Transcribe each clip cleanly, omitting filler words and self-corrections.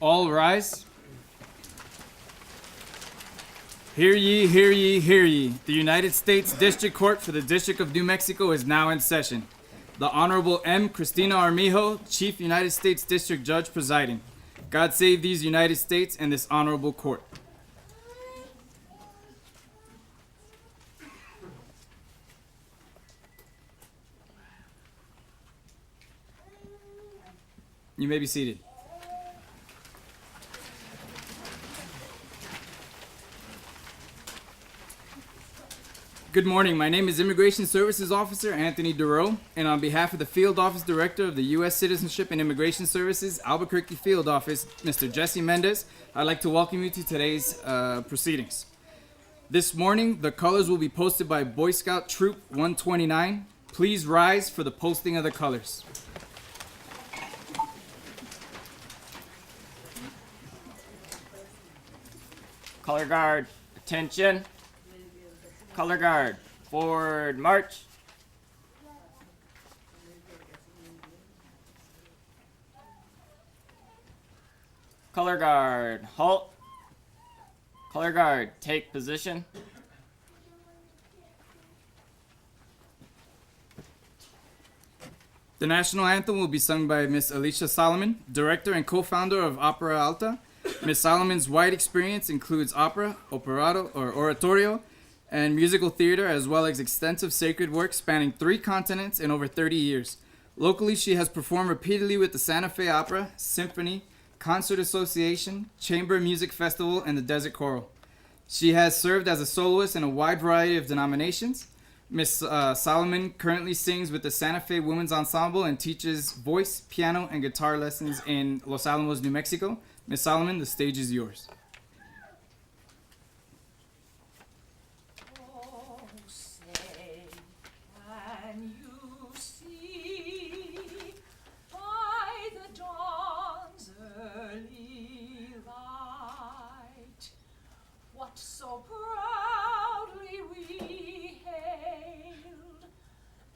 All rise. Hear ye, hear ye, hear ye. The United States District Court for the District of New Mexico is now in session. The Honorable M. Cristina Armijo, Chief United States District Judge presiding. God save these United States and this honorable court. You may be seated. Good morning. My name is Immigration Services Officer Anthony Duro, and on behalf of the Field Office Director of the U.S. Citizenship and Immigration Services, Albuquerque Field Office, Mr. Jesse Mendez, I'd like to welcome you to today's proceedings. This morning, the colors will be posted by Boy Scout Troop 129. Please rise for the posting of the colors. Color guard, attention. Color guard, forward march. Color guard, halt. Color guard, take position. The national anthem will be sung by Miss Alicia Solomon, director and co-founder of Opera Alta. Miss Solomon's wide experience includes opera, operato, or oratorio, and musical theater, as well as extensive sacred work spanning 3 continents and over 30 years. Locally, she has performed repeatedly with the Santa Fe Opera, Symphony, Concert Association, Chamber Music Festival, and the Desert Choral. She has served as a soloist in a wide variety of denominations. Miss Solomon currently sings with the Santa Fe Women's Ensemble and teaches voice, piano, and guitar lessons in Los Alamos, New Mexico. Miss Solomon, the stage is yours. So proudly we hailed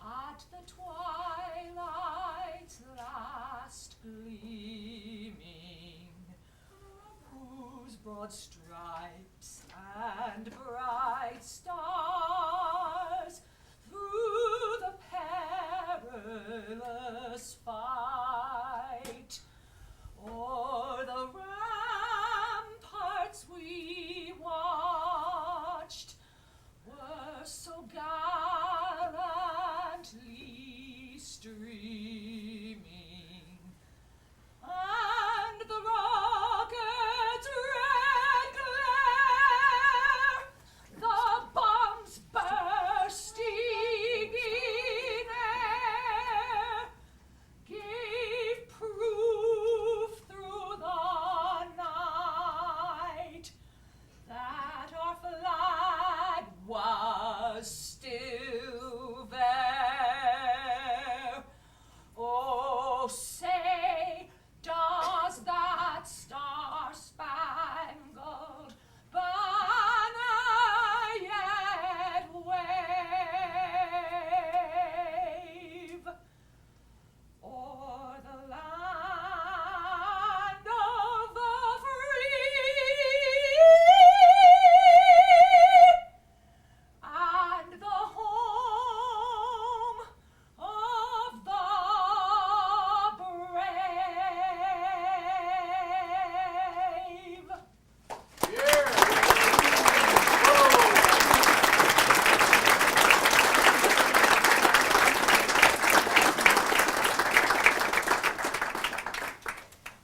at the twilight's last gleaming, whose broad stripes and bright stars through the perilous fight o'er the ramparts we watched were so gallantly streaming, and the rockets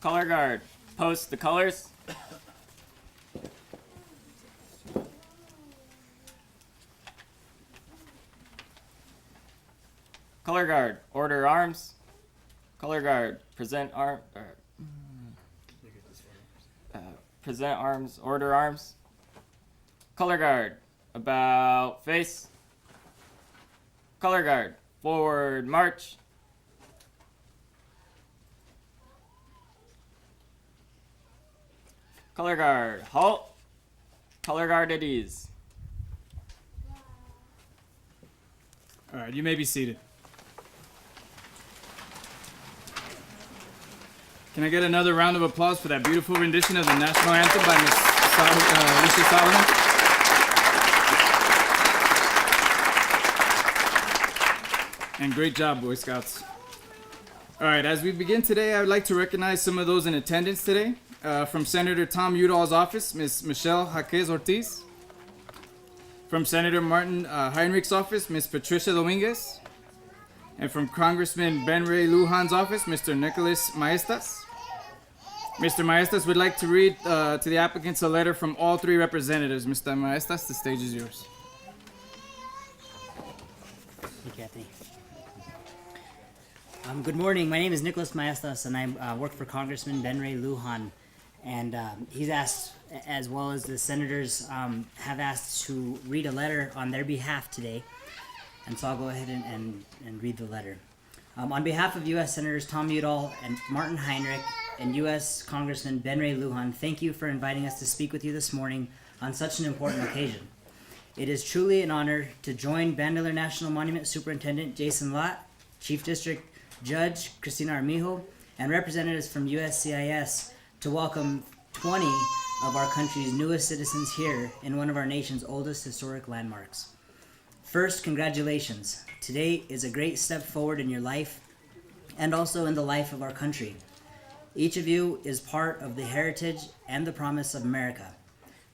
Color guard, post the colors. Color guard, order arms. Color guard, present present arms, order arms. Color guard, about face. Color guard, forward march. Color guard, halt. Color guard at ease. All right, you may be seated. Can I get another round of applause for that beautiful rendition of the national anthem by Miss Alicia Solomon? And great job, Boy Scouts. All right, as we begin today, I would like to recognize some of those in attendance today. From Senator Tom Udall's office, Ms. Michelle Jaquez Ortiz. From Senator Martin Heinrich's office, Ms. Patricia Dominguez. And from Congressman Ben Ray Lujan's office, Mr. Nicholas Maestas. Mr. Maestas would like to read to the applicants a letter from all three representatives. Mr. Maestas, the stage is yours. Thank you, Anthony. Good morning. My name is Nicholas Maestas, and I work for Congressman Ben Ray Lujan. And he's asked, as well as the senators have asked, to read a letter on their behalf today. And so I'll go ahead and read the letter. On behalf of U.S. Senators Tom Udall and Martin Heinrich and U.S. Congressman Ben Ray Lujan, thank you for inviting us to speak with you this morning on such an important occasion. It is truly an honor to join Bandelier National Monument Superintendent Jason Lott, Chief District Judge Cristina Armijo, and representatives from USCIS to welcome 20 of our country's newest citizens here in one of our nation's oldest historic landmarks. First, congratulations. Today is a great step forward in your life and also in the life of our country. Each of you is part of the heritage and the promise of America.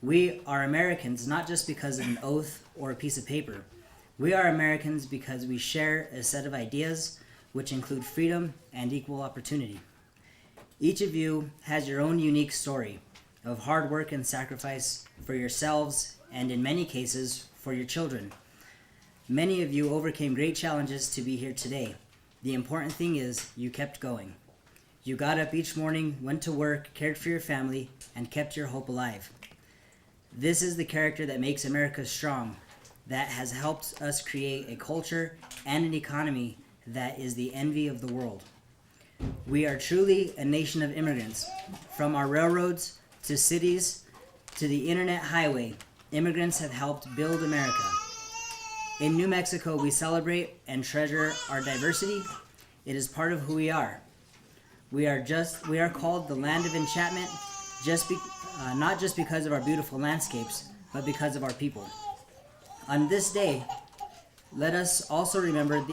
We are Americans not just because of an oath or a piece of paper. We are Americans because we share a set of ideas which include freedom and equal opportunity. Each of you has your own unique story of hard work and sacrifice for yourselves and, in many cases, for your children. Many of you overcame great challenges to be here today. The important thing is you kept going. You got up each morning, went to work, cared for your family, and kept your hope alive. This is the character that makes America strong, that has helped us create a culture and an economy that is the envy of the world. We are truly a nation of immigrants. From our railroads to cities to the internet highway, immigrants have helped build America. In New Mexico, we celebrate and treasure our diversity. It is part of who we are. We are called the land of enchantment, not just because of our beautiful landscapes, but because of our people. On this day, let us also remember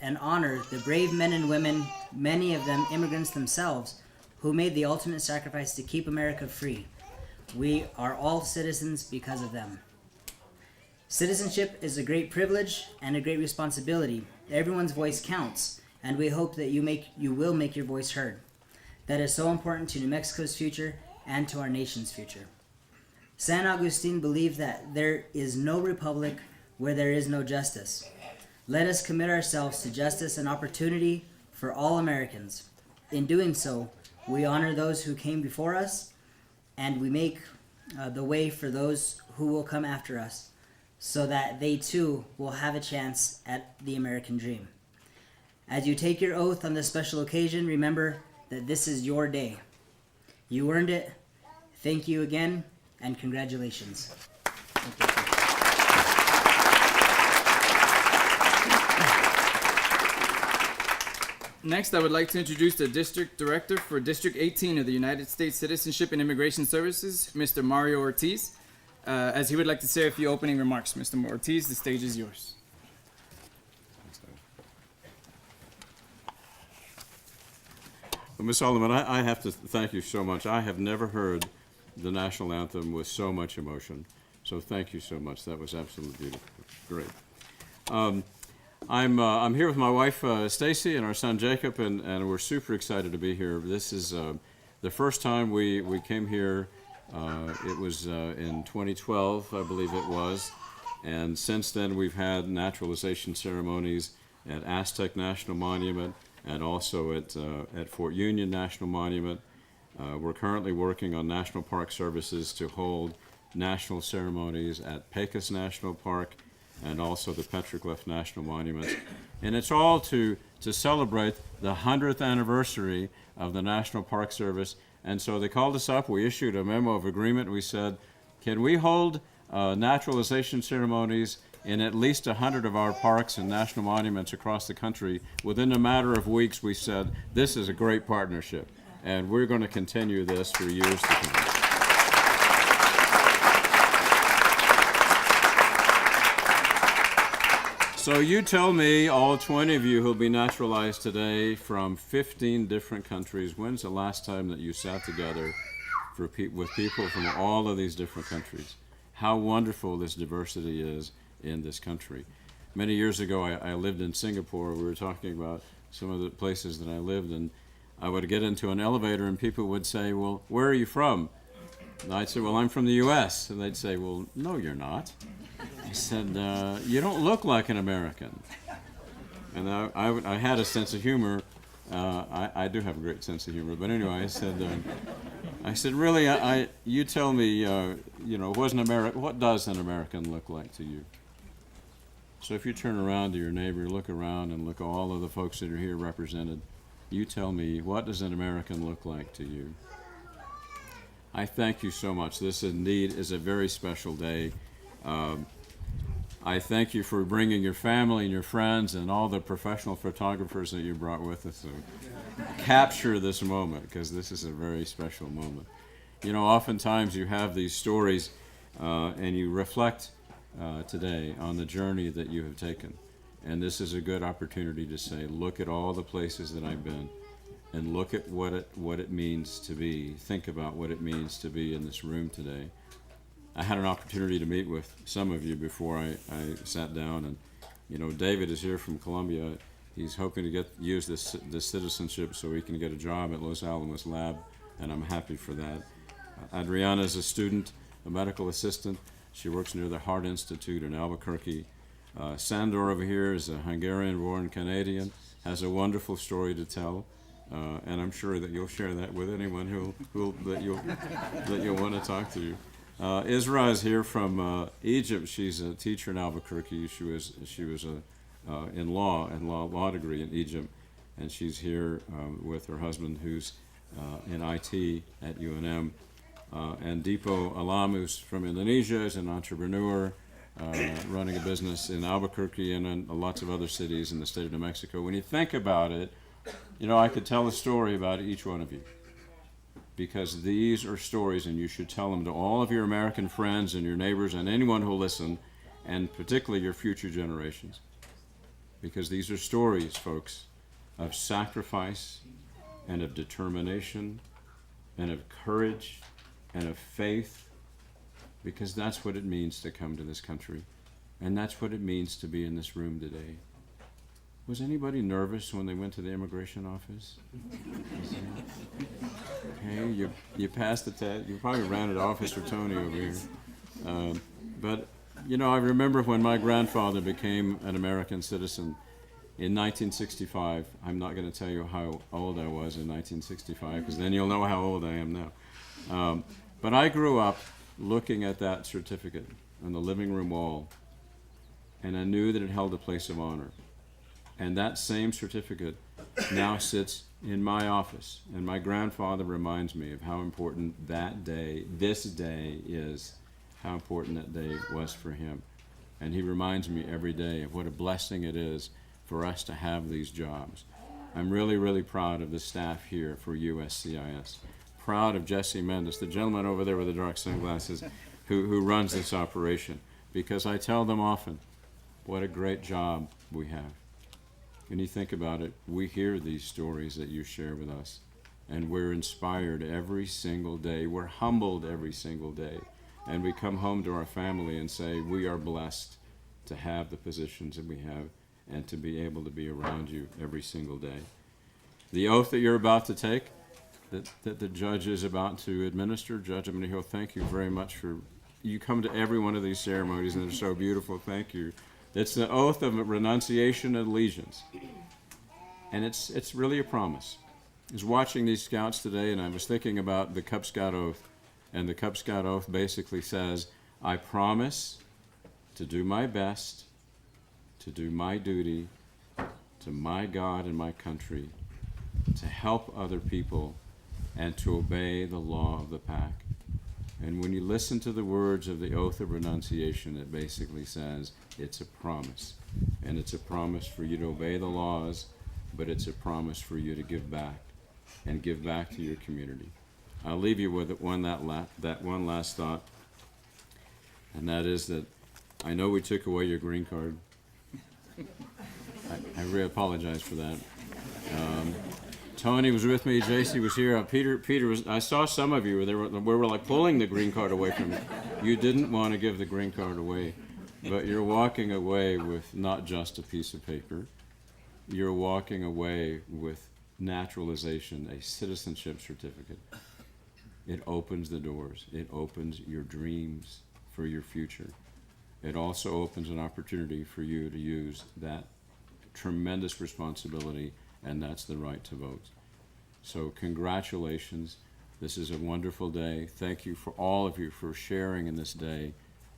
and honor the brave men and women, many of them immigrants themselves, who made the ultimate sacrifice to keep America free. We are all citizens because of them. Citizenship is a great privilege and a great responsibility. Everyone's voice counts, and we hope that you will make your voice heard. That is so important to New Mexico's future and to our nation's future. San Agustin believed that there is no republic where there is no justice. Let us commit ourselves to justice and opportunity for all Americans. In doing so, we honor those who came before us, and we make the way for those who will come after us, so that they too will have a chance at the American dream. As you take your oath on this special occasion, remember that this is your day. You earned it. Thank you again, and congratulations. Thank you. Next, I would like to introduce the District Director for District 18 of the United States Citizenship and Immigration Services, Mr. Mario Ortiz, as he would like to say a few opening remarks. Mr. Ortiz, the stage is yours. Well, Ms. Solomon, I have to thank you so much. I have never heard the national anthem with so much emotion. So thank you so much. That was absolutely beautiful. Great. I'm here with my wife Stacy and our son Jacob, and we're super excited to be here. This The first time we came here, it was in 2012, I believe it was. And since then, we've had naturalization ceremonies at Aztec National Monument and also at Fort Union National Monument. We're currently working on National Park Services to hold national ceremonies at Pecos National Park and also the Petroglyph National Monuments. And it's all to celebrate the 100th anniversary of the National Park Service. And so they called us up, we issued a memo of agreement, we said, can we hold naturalization ceremonies in at least 100 of our parks and national monuments across the country? Within a matter of weeks, we said, this is a great partnership, and we're going to continue this for years to come. So you tell me, all 20 of you who'll be naturalized today from 15 different countries, when's the last time that you sat together with people from all of these different countries? How wonderful this diversity is in this country. Many years ago, I lived in Singapore. We were talking about some of the places that I lived, and I would get into an elevator and people would say, well, where are you from? And I'd say, well, I'm from the U.S. And they'd say, well, no, you're not. I said, you don't look like an American. And I had a sense of humor. I do have a great sense of humor. But anyway, I said, really, you tell me, what does an American look like to you? So if you turn around to your neighbor, look around and look at all of the folks that are here represented, you tell me, what does an American look like to you? I thank you so much. This indeed is a very special day. I thank you for bringing your family and your friends and all the professional photographers that you brought with us to capture this moment, because this is a very special moment. You know, oftentimes you have these stories and you reflect today on the journey that you have taken. And this is a good opportunity to say, look at all the places that I've been and look at what it means to be. Think about what it means to be in this room today. I had an opportunity to meet with some of you before I sat down, and you know, David is here from Colombia. He's hoping to use this citizenship so he can get a job at Los Alamos Lab, and I'm happy for that. Adriana is a student, a medical assistant. She works near the Heart Institute in Albuquerque. Sandor over here is a Hungarian-born Canadian, has a wonderful story to tell, and I'm sure that you'll share that with anyone that you'll want to talk to. Isra is here from Egypt. She's a teacher in Albuquerque. She was in law degree in Egypt, and she's here with her husband, who's in IT at UNM. And Dipo Alam, who's from Indonesia, is an entrepreneur running a business in Albuquerque and in lots of other cities in the state of New Mexico. When you think about it, you know, I could tell a story about each one of you, because these are stories, and you should tell them to all of your American friends and your neighbors and anyone who'll listen, and particularly your future generations. Because these are stories, folks, of sacrifice and of determination and of courage and of faith, because that's what it means to come to this country, and that's what it means to be in this room today. Was anybody nervous when they went to the immigration office? Okay, you passed the test. You probably ran it Office for Tony over here. But, you know, I remember when my grandfather became an American citizen in 1965. I'm not going to tell you how old I was in 1965, because then you'll know how old I am now. But I grew up looking at that certificate on the living room wall, and I knew that it held a place of honor. And that same certificate now sits in my office. And my grandfather reminds me of how important that day, this day is, how important that day was for him. And he reminds me every day of what a blessing it is for us to have these jobs. I'm really, really proud of the staff here for USCIS. Proud of Jesse Mendes, the gentleman over there with the dark sunglasses, who runs this operation. Because I tell them often, what a great job we have. When you think about it, we hear these stories that you share with us, and we're inspired every single day. We're humbled every single day. And we come home to our family and say, we are blessed to have the positions that we have and to be able to be around you every single day. The oath that you're about to take, that the judge is about to administer. Judge Amenejo, thank you very much for, you come to every one of these ceremonies and they're so beautiful. Thank you. It's the oath of renunciation and allegiance. And it's really a promise. I was watching these scouts today and I was thinking about the Cub Scout oath. And the Cub Scout oath basically says, I promise to do my best, to do my duty, to my God and my country, to help other people, and to obey the law of the pack. And when you listen to the words of the oath of renunciation, it basically says it's a promise. And it's a promise for you to obey the laws, but it's a promise for you to give back, and give back to your community. I'll leave you with that one last thought, and that is that I know we took away your green card. I really apologize for that. Tony was with me. JC was here. Peter was. I saw some of you. We were like pulling the green card away from you. You didn't want to give the green card away, but you're walking away with not just a piece of paper. You're walking away with naturalization, a citizenship certificate. It opens the doors. It opens your dreams for your future. It also opens an opportunity for you to use that tremendous responsibility, and that's the right to vote. So congratulations. This is a wonderful day. Thank you for all of you for sharing in this day,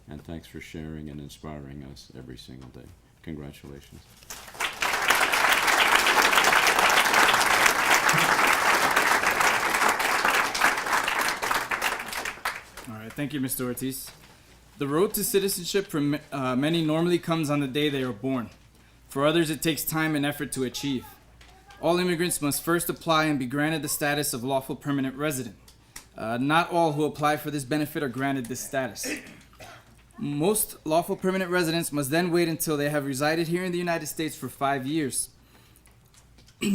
and thanks for sharing and inspiring us every single day. Congratulations. All right, thank you, Mr. Ortiz. The road to citizenship for many normally comes on the day they are born. For others, it takes time and effort to achieve. All immigrants must first apply and be granted the status of lawful permanent resident. Not all who apply for this benefit are granted this status. Most lawful permanent residents must then wait until they have resided here in the United States for 5 years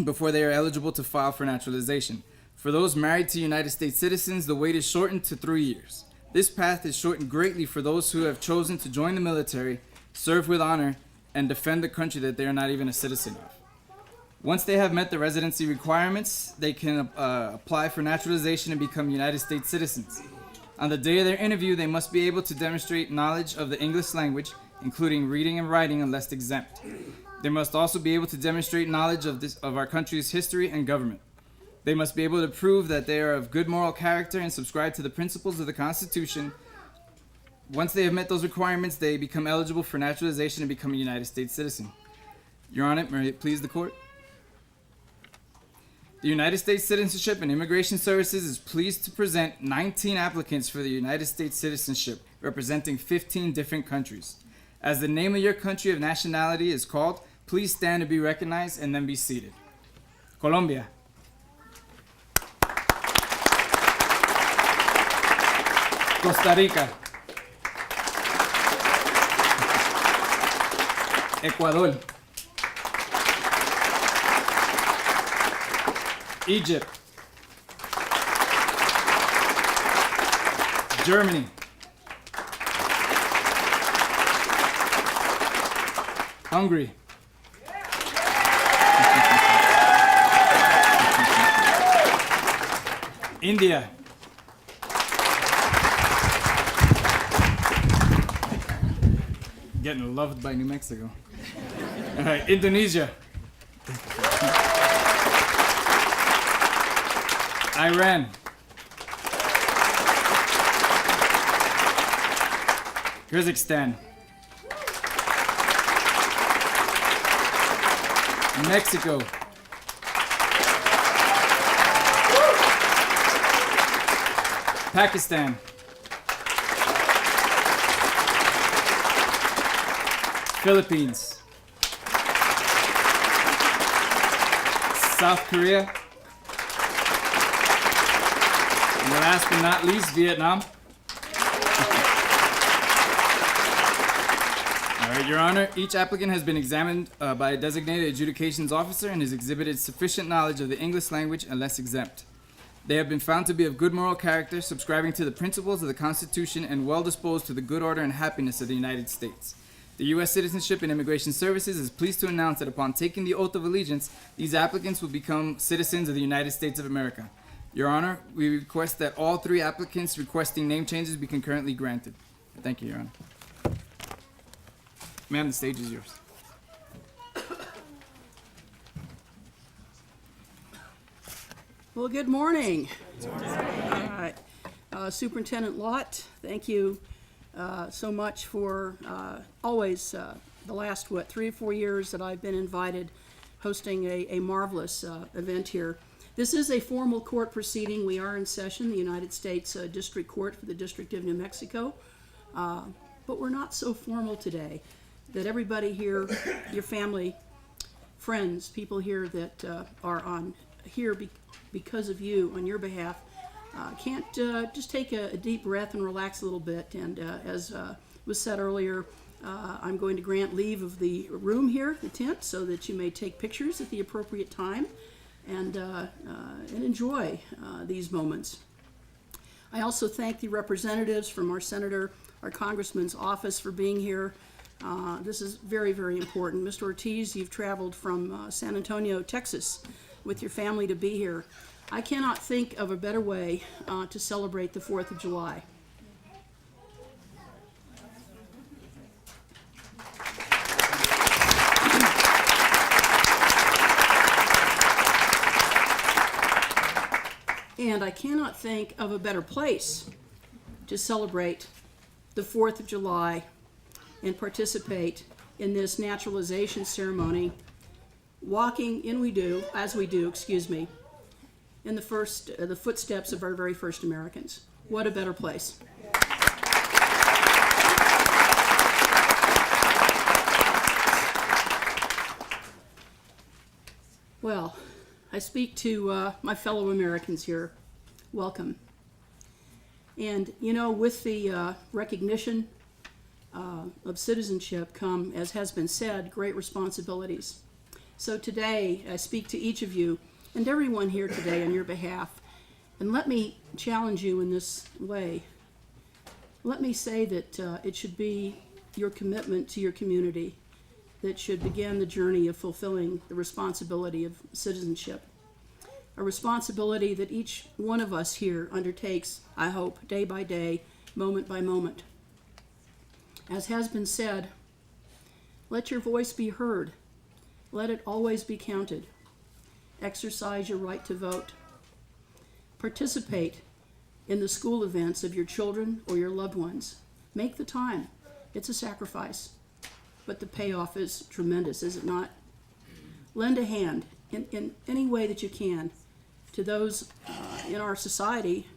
before they are eligible to file for naturalization. For those married to United States citizens, the wait is shortened to 3 years. This path is shortened greatly for those who have chosen to join the military, serve with honor, and defend the country that they are not even a citizen of. Once they have met the residency requirements, they can apply for naturalization and become United States citizens. On the day of their interview, they must be able to demonstrate knowledge of the English language, including reading and writing unless exempt. They must also be able to demonstrate knowledge of our country's history and government. They must be able to prove that they are of good moral character and subscribe to the principles of the Constitution. Once they have met those requirements, they become eligible for naturalization and become a United States citizen. Your Honor, may it please the court? The United States Citizenship and Immigration Services is pleased to present 19 applicants for the United States citizenship, representing 15 different countries. As the name of your country of nationality is called, please stand to be recognized and then be seated. Colombia. Costa Rica. Ecuador. Egypt. Germany. Hungary. India. Getting loved by New Mexico. All right, Indonesia. Iran. Kazakhstan. Mexico. Pakistan. Philippines. South Korea. And last but not least, Vietnam. All right, Your Honor, each applicant has been examined by a designated adjudications officer and has exhibited sufficient knowledge of the English language unless exempt. They have been found to be of good moral character, subscribing to the principles of the Constitution, and well disposed to the good order and happiness of the United States. The U.S. Citizenship and Immigration Services is pleased to announce that upon taking the oath of allegiance, these applicants will become citizens of the United States of America. Your Honor, we request that all three applicants requesting name changes be concurrently granted. Thank you, Your Honor. Ma'am, the stage is yours. Well, good morning. All right. Superintendent Lott, thank you so much for always the last, 3 or 4 years that I've been invited, hosting a marvelous event here. This is a formal court proceeding. We are in session, the United States District Court for the District of New Mexico. But we're not so formal today. That everybody here, your family, friends, people here that are on here because of you, on your behalf, can't just take a deep breath and relax a little bit. And as was said earlier, I'm going to grant leave of the room here, the tent, so that you may take pictures at the appropriate time and enjoy these moments. I also thank the representatives from our senator, our congressman's office for being here. This is very, very important. Mr. Ortiz, you've traveled from San Antonio, Texas, with your family to be here. I cannot think of a better way to celebrate the 4th of July. And I cannot think of a better place to celebrate the 4th of July and participate in this naturalization ceremony, walking in as we do, in the footsteps of our very first Americans. What a better place. Well, I speak to my fellow Americans here. Welcome. And, with the recognition of citizenship come, as has been said, great responsibilities. So today, I speak to each of you and everyone here today on your behalf. And let me challenge you in this way. Let me say that it should be your commitment to your community that should begin the journey of fulfilling the responsibility of citizenship. A responsibility that each one of us here undertakes, I hope, day by day, moment by moment. As has been said, let your voice be heard. Let it always be counted. Exercise your right to vote. Participate in the school events of your children or your loved ones. Make the time. It's a sacrifice, but the payoff is tremendous, is it not? Lend a hand in any way that you can to those in our society,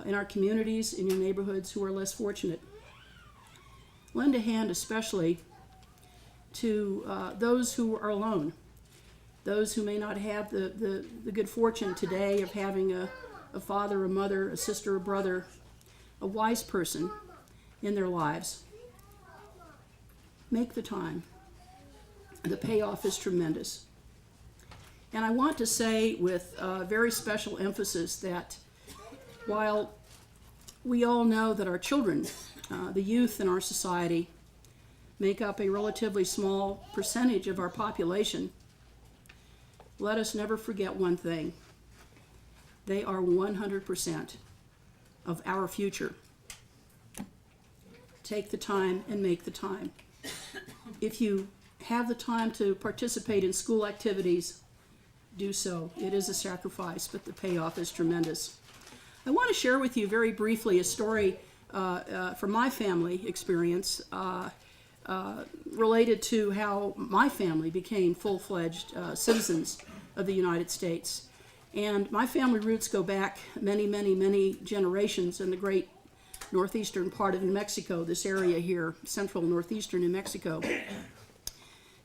in our communities, in your neighborhoods who are less fortunate. Lend a hand especially to those who are alone, those who may not have the good fortune today of having a father, a mother, a sister, a brother, a wise person in their lives. Make the time. The payoff is tremendous. And I want to say with very special emphasis that while we all know that our children, the youth in our society, make up a relatively small percentage of our population, let us never forget one thing. They are 100% of our future. Take the time and make the time. If you have the time to participate in school activities, do so. It is a sacrifice, but the payoff is tremendous. I want to share with you very briefly a story from my family experience related to how my family became full-fledged citizens of the United States. And my family roots go back many, many, many generations in the great northeastern part of New Mexico, this area here, central northeastern New Mexico.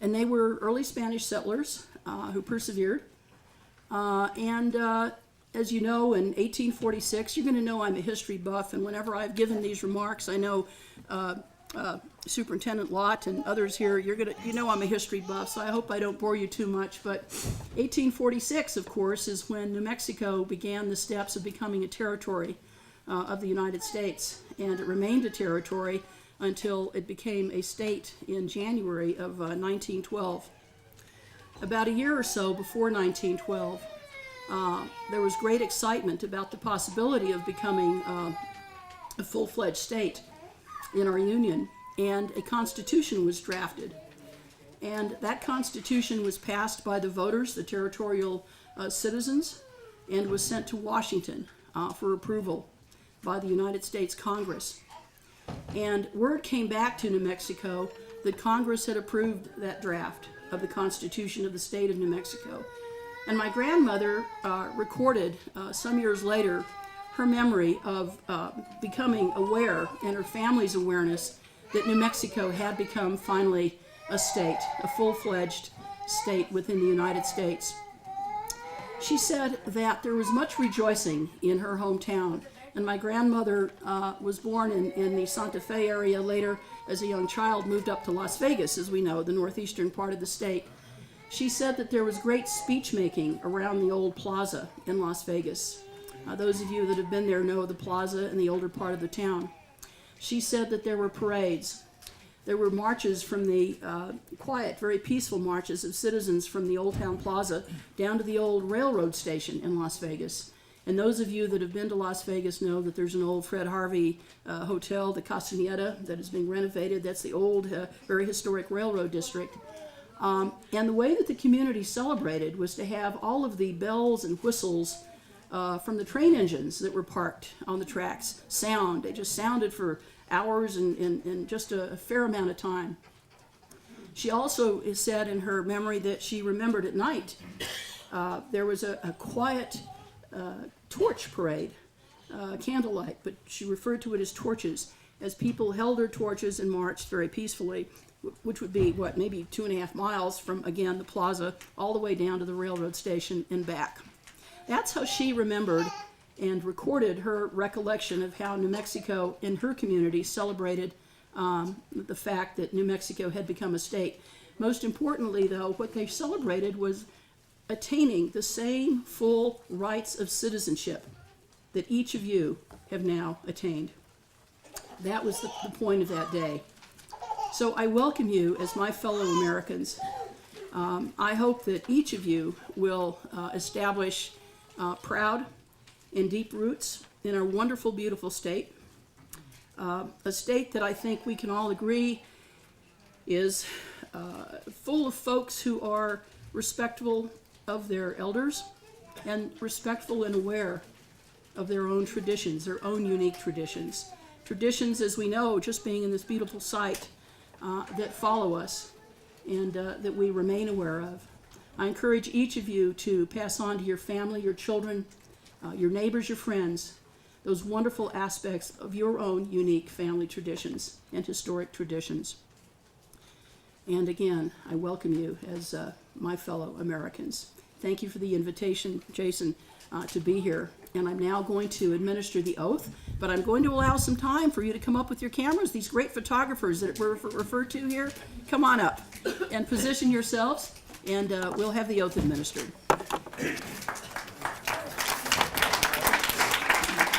And they were early Spanish settlers who persevered. As you know, in 1846, you're going to know I'm a history buff, and whenever I've given these remarks, I know Superintendent Lott and others here, you know I'm a history buff, so I hope I don't bore you too much. But 1846, of course, is when New Mexico began the steps of becoming a territory of the United States, and it remained a territory until it became a state in January of 1912. About a year or so before 1912, there was great excitement about the possibility of becoming a full-fledged state in our union, and a constitution was drafted. And that constitution was passed by the voters, the territorial citizens, and was sent to Washington for approval by the United States Congress. And word came back to New Mexico that Congress had approved that draft of the Constitution of the state of New Mexico. And my grandmother recorded some years later her memory of becoming aware, and her family's awareness, that New Mexico had become finally a state, a full-fledged state within the United States. She said that there was much rejoicing in her hometown, and my grandmother was born in the Santa Fe area, later as a young child moved up to Las Vegas, as we know, the northeastern part of the state. She said that there was great speech making around the old plaza in Las Vegas. Those of you that have been there know the plaza and the older part of the town. She said that there were parades. There were marches from the quiet, very peaceful marches of citizens from the Old Town Plaza down to the old railroad station in Las Vegas. And those of you that have been to Las Vegas know that there's an old Fred Harvey hotel, the Castaneda, that is being renovated. That's the old, very historic railroad district. And the way that the community celebrated was to have all of the bells and whistles from the train engines that were parked on the tracks sound. They just sounded for hours and just a fair amount of time. She also said in her memory that she remembered at night there was a quiet torch parade, candlelight, but she referred to it as torches, as people held their torches and marched very peacefully, which would be, maybe 2.5 miles from, again, the plaza all the way down to the railroad station and back. That's how she remembered and recorded her recollection of how New Mexico in her community celebrated the fact that New Mexico had become a state. Most importantly, though, what they celebrated was attaining the same full rights of citizenship that each of you have now attained. That was the point of that day. So I welcome you as my fellow Americans. I hope that each of you will establish proud and deep roots in our wonderful, beautiful state. A state that I think we can all agree is full of folks who are respectful of their elders and respectful and aware of their own traditions, their own unique traditions. Traditions, as we know, just being in this beautiful site, that follow us and that we remain aware of. I encourage each of you to pass on to your family, your children, your neighbors, your friends, those wonderful aspects of your own unique family traditions and historic traditions. And again, I welcome you as my fellow Americans. Thank you for the invitation, Jason, to be here. And I'm now going to administer the oath, but I'm going to allow some time for you to come up with your cameras. These great photographers that were referred to here, come on up and position yourselves, and we'll have the oath administered.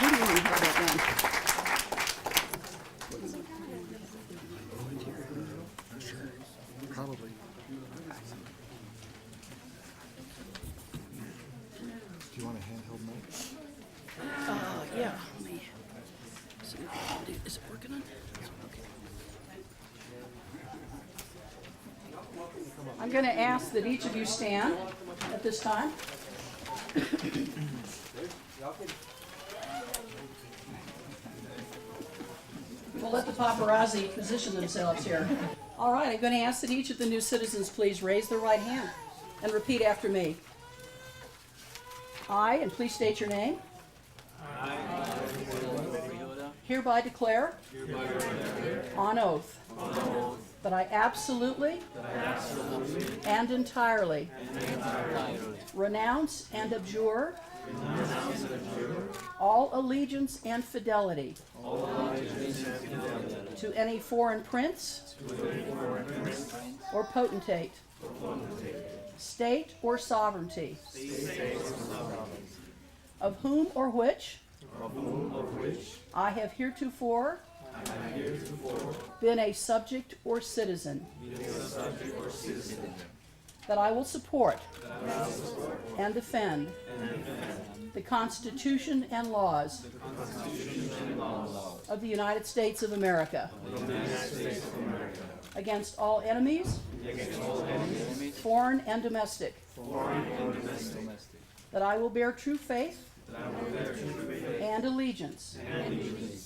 Who do you want to have that done? Probably. Do you want a handheld mic? Yeah. Let me see what I can do. Is it working on? Okay. I'm going to ask that each of you stand at this time. We'll let the paparazzi position themselves here. All right, I'm going to ask that each of the new citizens please raise their right hand and repeat after me. I, and please state your name. I, hereby declare on oath that I absolutely and entirely renounce and abjure all allegiance and fidelity to any foreign prince or potentate, state or sovereignty, of whom or which I have heretofore been a subject or citizen. that I will support and defend the Constitution and laws of the United States of America against all enemies, foreign and domestic, that I will bear true faith and allegiance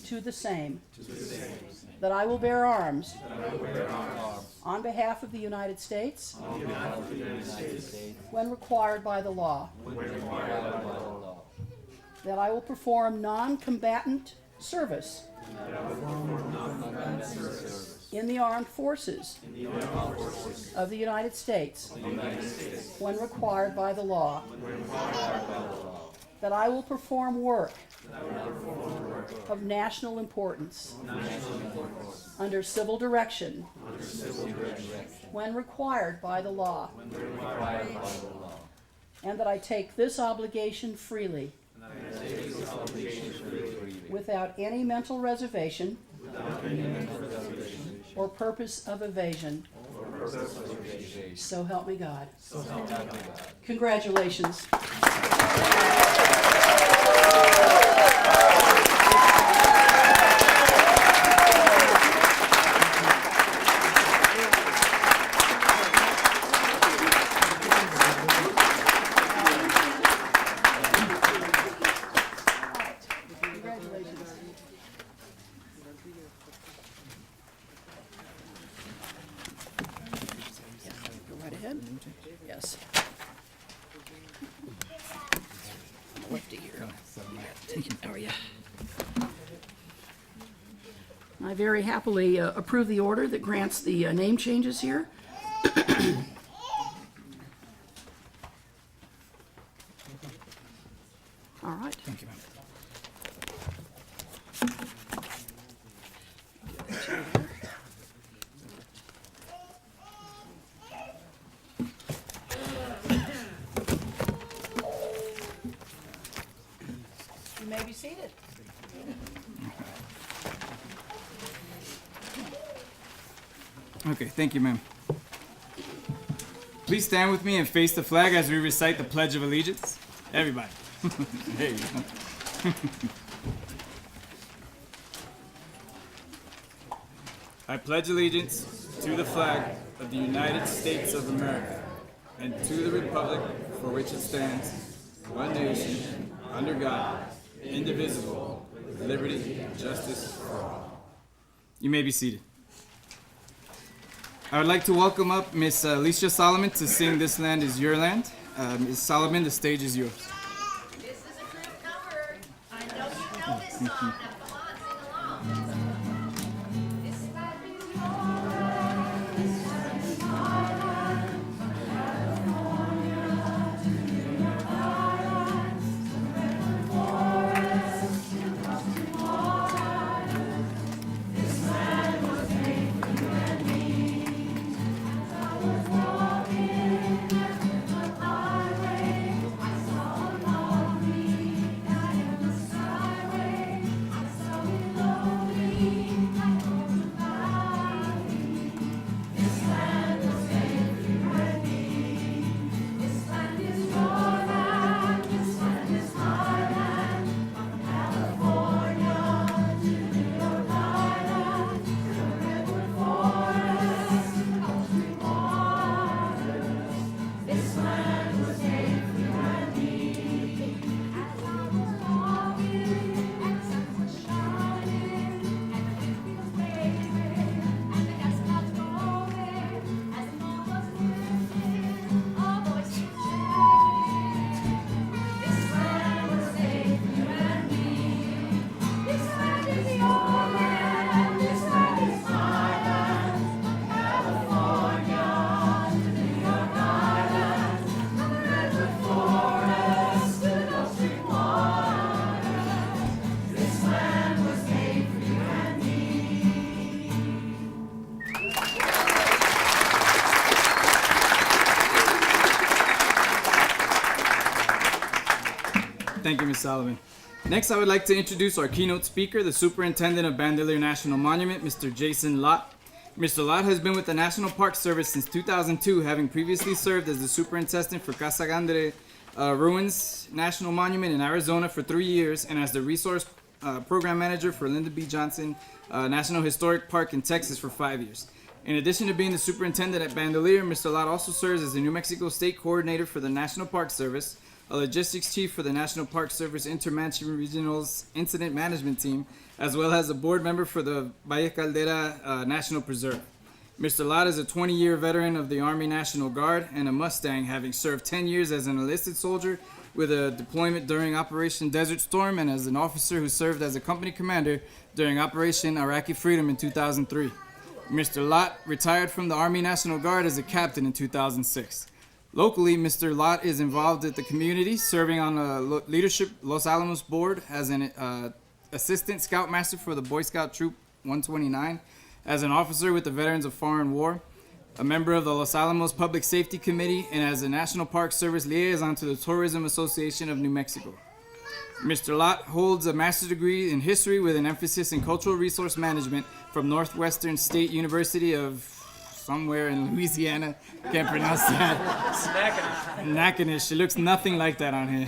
to the same, that I will bear arms on behalf of the United States when required by the law, that I will perform non-combatant service in the armed forces of the United States when required by the law, that I will perform work of national importance under civil direction when required by the law, and that I take this obligation freely without any mental reservation or purpose of evasion. So help me God. Congratulations. Go right ahead. Yes. Lefty here. How are you? I very happily approve the order that grants the name changes here. All right. Thank you, ma'am. You may be seated. Okay, thank you, ma'am. Please stand with me and face the flag as we recite the Pledge of Allegiance. Everybody. There you go. I pledge allegiance to the flag of the United States of America and to the republic for which it stands, one nation, under God, indivisible, with liberty and justice for all. You may be seated. I would like to welcome up Miss Alicia Solomon to sing This Land Is Your Land. Ms. Solomon, the stage is yours. This is a group cover. I know you know this song. Now come on, sing along. This land is your land. This land is my land. From California to New York Island, from redwood forests to rusty water. This land was made for you and me. As I was walking that river highway, I saw a lovely guy in the skyway. I saw it lonely, like over the valley. This land was made for you and me. This land is your land. This land is my land. From California to New York Island, to the redwood forest, to the Gulf Stream waters. This land was made for you and me. As I was walking, and the sun was shining, and the wind was waving, and the gas clouds rolling, as the moon was lifting, a voice kept saying, this land was made for you and me. This land is your land. This land is my land. From California to New York Island, from the redwood forest to the Gulf Stream waters. This land was made for you and me. Thank you, Ms. Solomon. Next, I would like to introduce our keynote speaker, the Superintendent of Bandelier National Monument, Mr. Jason Lott. Mr. Lott has been with the National Park Service since 2002, having previously served as the superintendent for Casa Grande Ruins National Monument in Arizona for 3 years and as the resource program manager for Lyndon B. Johnson National Historic Park in Texas for 5 years. In addition to being the superintendent at Bandelier, Mr. Lott also serves as the New Mexico State Coordinator for the National Park Service, a logistics chief for the National Park Service Intermountain Regional's Incident Management Team, as well as a board member for the Valle Caldera National Preserve. Mr. Lott is a 20-year veteran of the Army National Guard and a Mustang, having served 10 years as an enlisted soldier with a deployment during Operation Desert Storm and as an officer who served as a company commander during Operation Iraqi Freedom in 2003. Mr. Lott retired from the Army National Guard as a captain in 2006. Locally, Mr. Lott is involved with the community, serving on the Leadership Los Alamos Board as an assistant scoutmaster for the Boy Scout Troop 129, as an officer with the Veterans of Foreign War, a member of the Los Alamos Public Safety Committee, and as a National Park Service liaison to the Tourism Association of New Mexico. Mr. Lott holds a master's degree in history with an emphasis in cultural resource management from Northwestern State University of somewhere in Louisiana. Can't pronounce that. Nakanish. It looks nothing like that on here.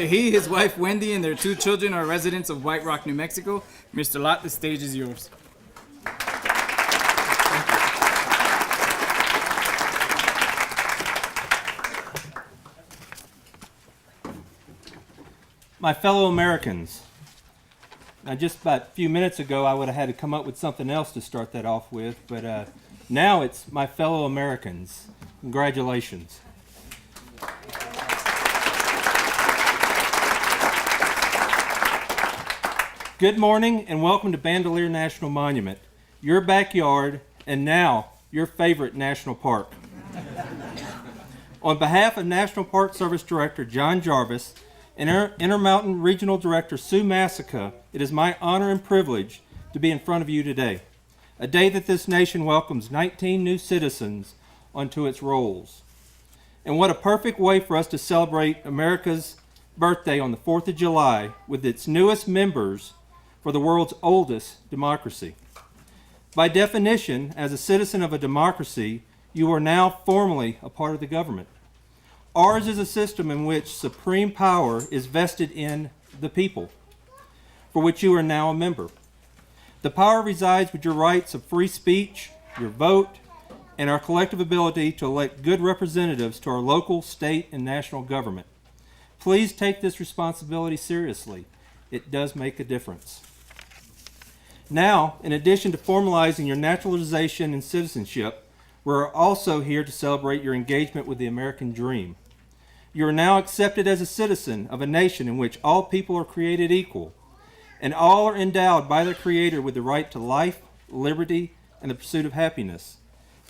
He, his wife Wendy, and their 2 children are residents of White Rock, New Mexico. Mr. Lott, the stage is yours. My fellow Americans, now just about a few minutes ago I would have had to come up with something else to start that off with, but now it's my fellow Americans. Congratulations. Good morning and welcome to Bandelier National Monument, your backyard and now your favorite national park. On behalf of National Park Service Director John Jarvis and Intermountain Regional Director Sue Massica, it is my honor and privilege to be in front of you today, a day that this nation welcomes 19 new citizens onto its rolls. And what a perfect way for us to celebrate America's birthday on the 4th of July with its newest members for the world's oldest democracy. By definition, as a citizen of a democracy, you are now formally a part of the government. Ours is a system in which supreme power is vested in the people, for which you are now a member. The power resides with your rights of free speech, your vote, and our collective ability to elect good representatives to our local, state, and national government. Please take this responsibility seriously. It does make a difference. Now, in addition to formalizing your naturalization and citizenship, we're also here to celebrate your engagement with the American dream. You are now accepted as a citizen of a nation in which all people are created equal, and all are endowed by their Creator with the right to life, liberty, and the pursuit of happiness.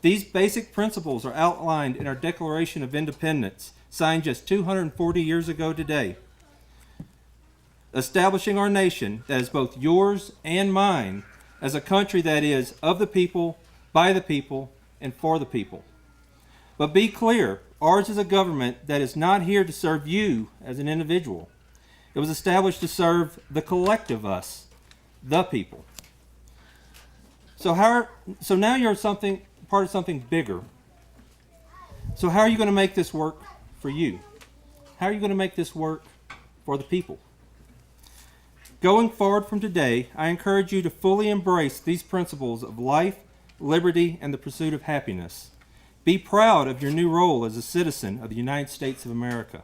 These basic principles are outlined in our Declaration of Independence, signed just 240 years ago today, establishing our nation that is both yours and mine as a country that is of the people, by the people, and for the people. But be clear, ours is a government that is not here to serve you as an individual. It was established to serve the collective us, the people. So now you're part of something bigger. So how are you going to make this work for you? How are you going to make this work for the people? Going forward from today, I encourage you to fully embrace these principles of life, liberty, and the pursuit of happiness. Be proud of your new role as a citizen of the United States of America.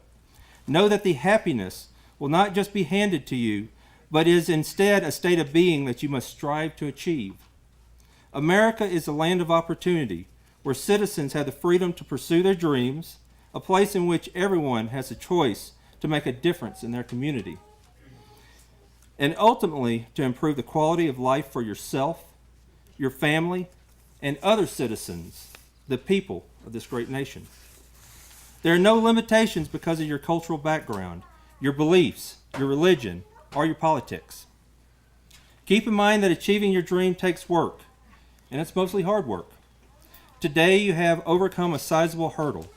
Know that the happiness will not just be handed to you, but is instead a state of being that you must strive to achieve. America is a land of opportunity, where citizens have the freedom to pursue their dreams, a place in which everyone has a choice to make a difference in their community, and ultimately to improve the quality of life for yourself, your family, and other citizens, the people of this great nation. There are no limitations because of your cultural background, your beliefs, your religion, or your politics. Keep in mind that achieving your dream takes work, and it's mostly hard work. Today you have overcome a sizable hurdle.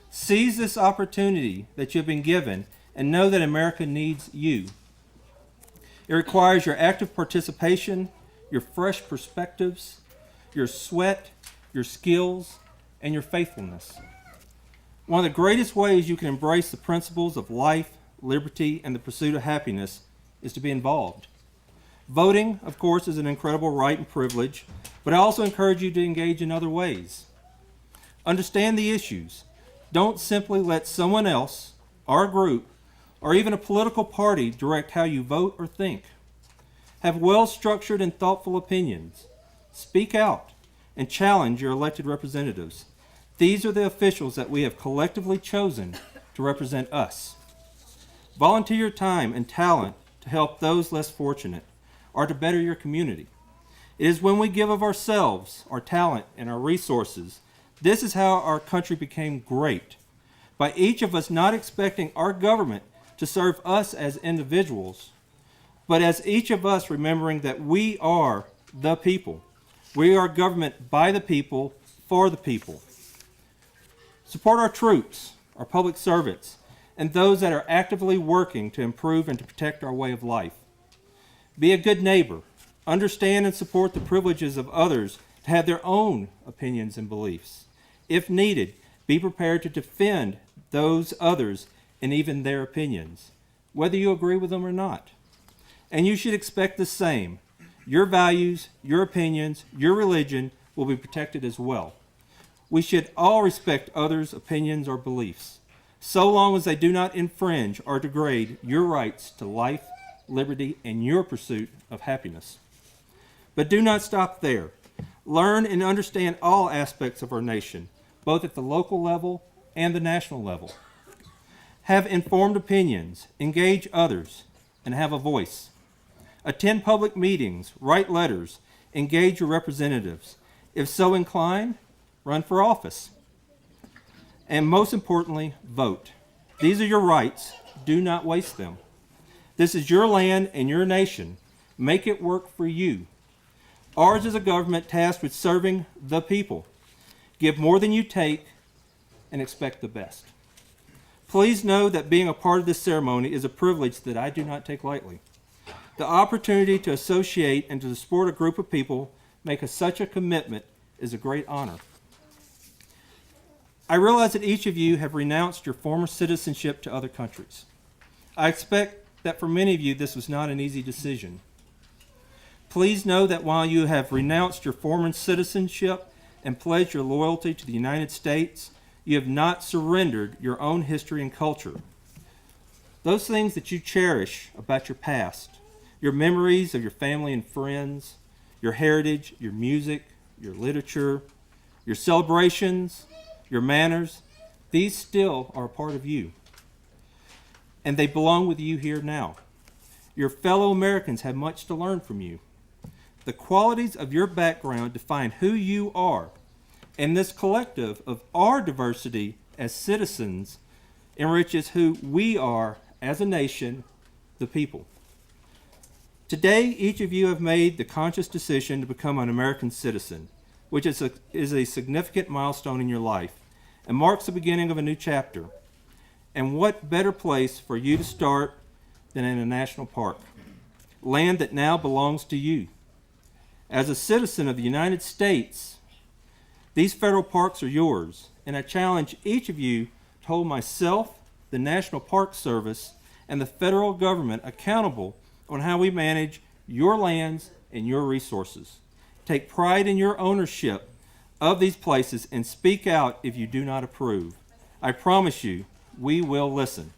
Seize this opportunity that you've been given and know that America needs you. It requires your active participation, your fresh perspectives, your sweat, your skills, and your faithfulness. One of the greatest ways you can embrace the principles of life, liberty, and the pursuit of happiness is to be involved. Voting, of course, is an incredible right and privilege, but I also encourage you to engage in other ways. Understand the issues. Don't simply let someone else, or a group, or even a political party direct how you vote or think. Have well-structured and thoughtful opinions. Speak out and challenge your elected representatives. These are the officials that we have collectively chosen to represent us. Volunteer your time and talent to help those less fortunate or to better your community. It is when we give of ourselves, our talent, and our resources. This is how our country became great. By each of us not expecting our government to serve us as individuals, but as each of us remembering that we are the people. We are government by the people, for the people. Support our troops, our public servants, and those that are actively working to improve and to protect our way of life. Be a good neighbor. Understand and support the privileges of others to have their own opinions and beliefs. If needed, be prepared to defend those others and even their opinions, whether you agree with them or not. And you should expect the same. Your values, your opinions, your religion will be protected as well. We should all respect others' opinions or beliefs, so long as they do not infringe or degrade your rights to life, liberty, and your pursuit of happiness. But do not stop there. Learn and understand all aspects of our nation, both at the local level and the national level. Have informed opinions, engage others, and have a voice. Attend public meetings, write letters, engage your representatives. If so inclined, run for office. And most importantly, vote. These are your rights. Do not waste them. This is your land and your nation. Make it work for you. Ours is a government tasked with serving the people. Give more than you take and expect the best. Please know that being a part of this ceremony is a privilege that I do not take lightly. The opportunity to associate and to support a group of people make such a commitment is a great honor. I realize that each of you have renounced your former citizenship to other countries. I expect that for many of you this was not an easy decision. Please know that while you have renounced your former citizenship and pledged your loyalty to the United States, you have not surrendered your own history and culture. Those things that you cherish about your past, your memories of your family and friends, your heritage, your music, your literature, your celebrations, your manners, these still are a part of you. And they belong with you here now. Your fellow Americans have much to learn from you. The qualities of your background define who you are, and this collective of our diversity as citizens enriches who we are as a nation, the people. Today, each of you have made the conscious decision to become an American citizen, which is a significant milestone in your life and marks the beginning of a new chapter. And what better place for you to start than in a national park, land that now belongs to you. As a citizen of the United States, these federal parks are yours, and I challenge each of you to hold myself, the National Park Service, and the federal government accountable on how we manage your lands and your resources. Take pride in your ownership of these places and speak out if you do not approve. I promise you, we will listen.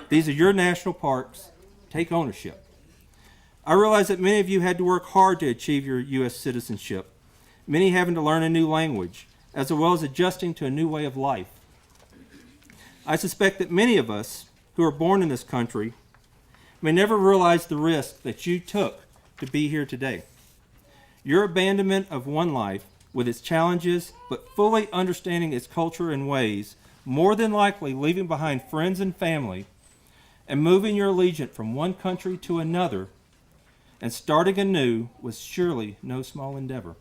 These are your national parks. Take ownership. I realize that many of you had to work hard to achieve your U.S. citizenship, many having to learn a new language, as well as adjusting to a new way of life. I suspect that many of us who are born in this country may never realize the risk that you took to be here today. Your abandonment of one life with its challenges, but fully understanding its culture and ways, more than likely leaving behind friends and family, and moving your allegiance from one country to another and starting anew was surely no small endeavor.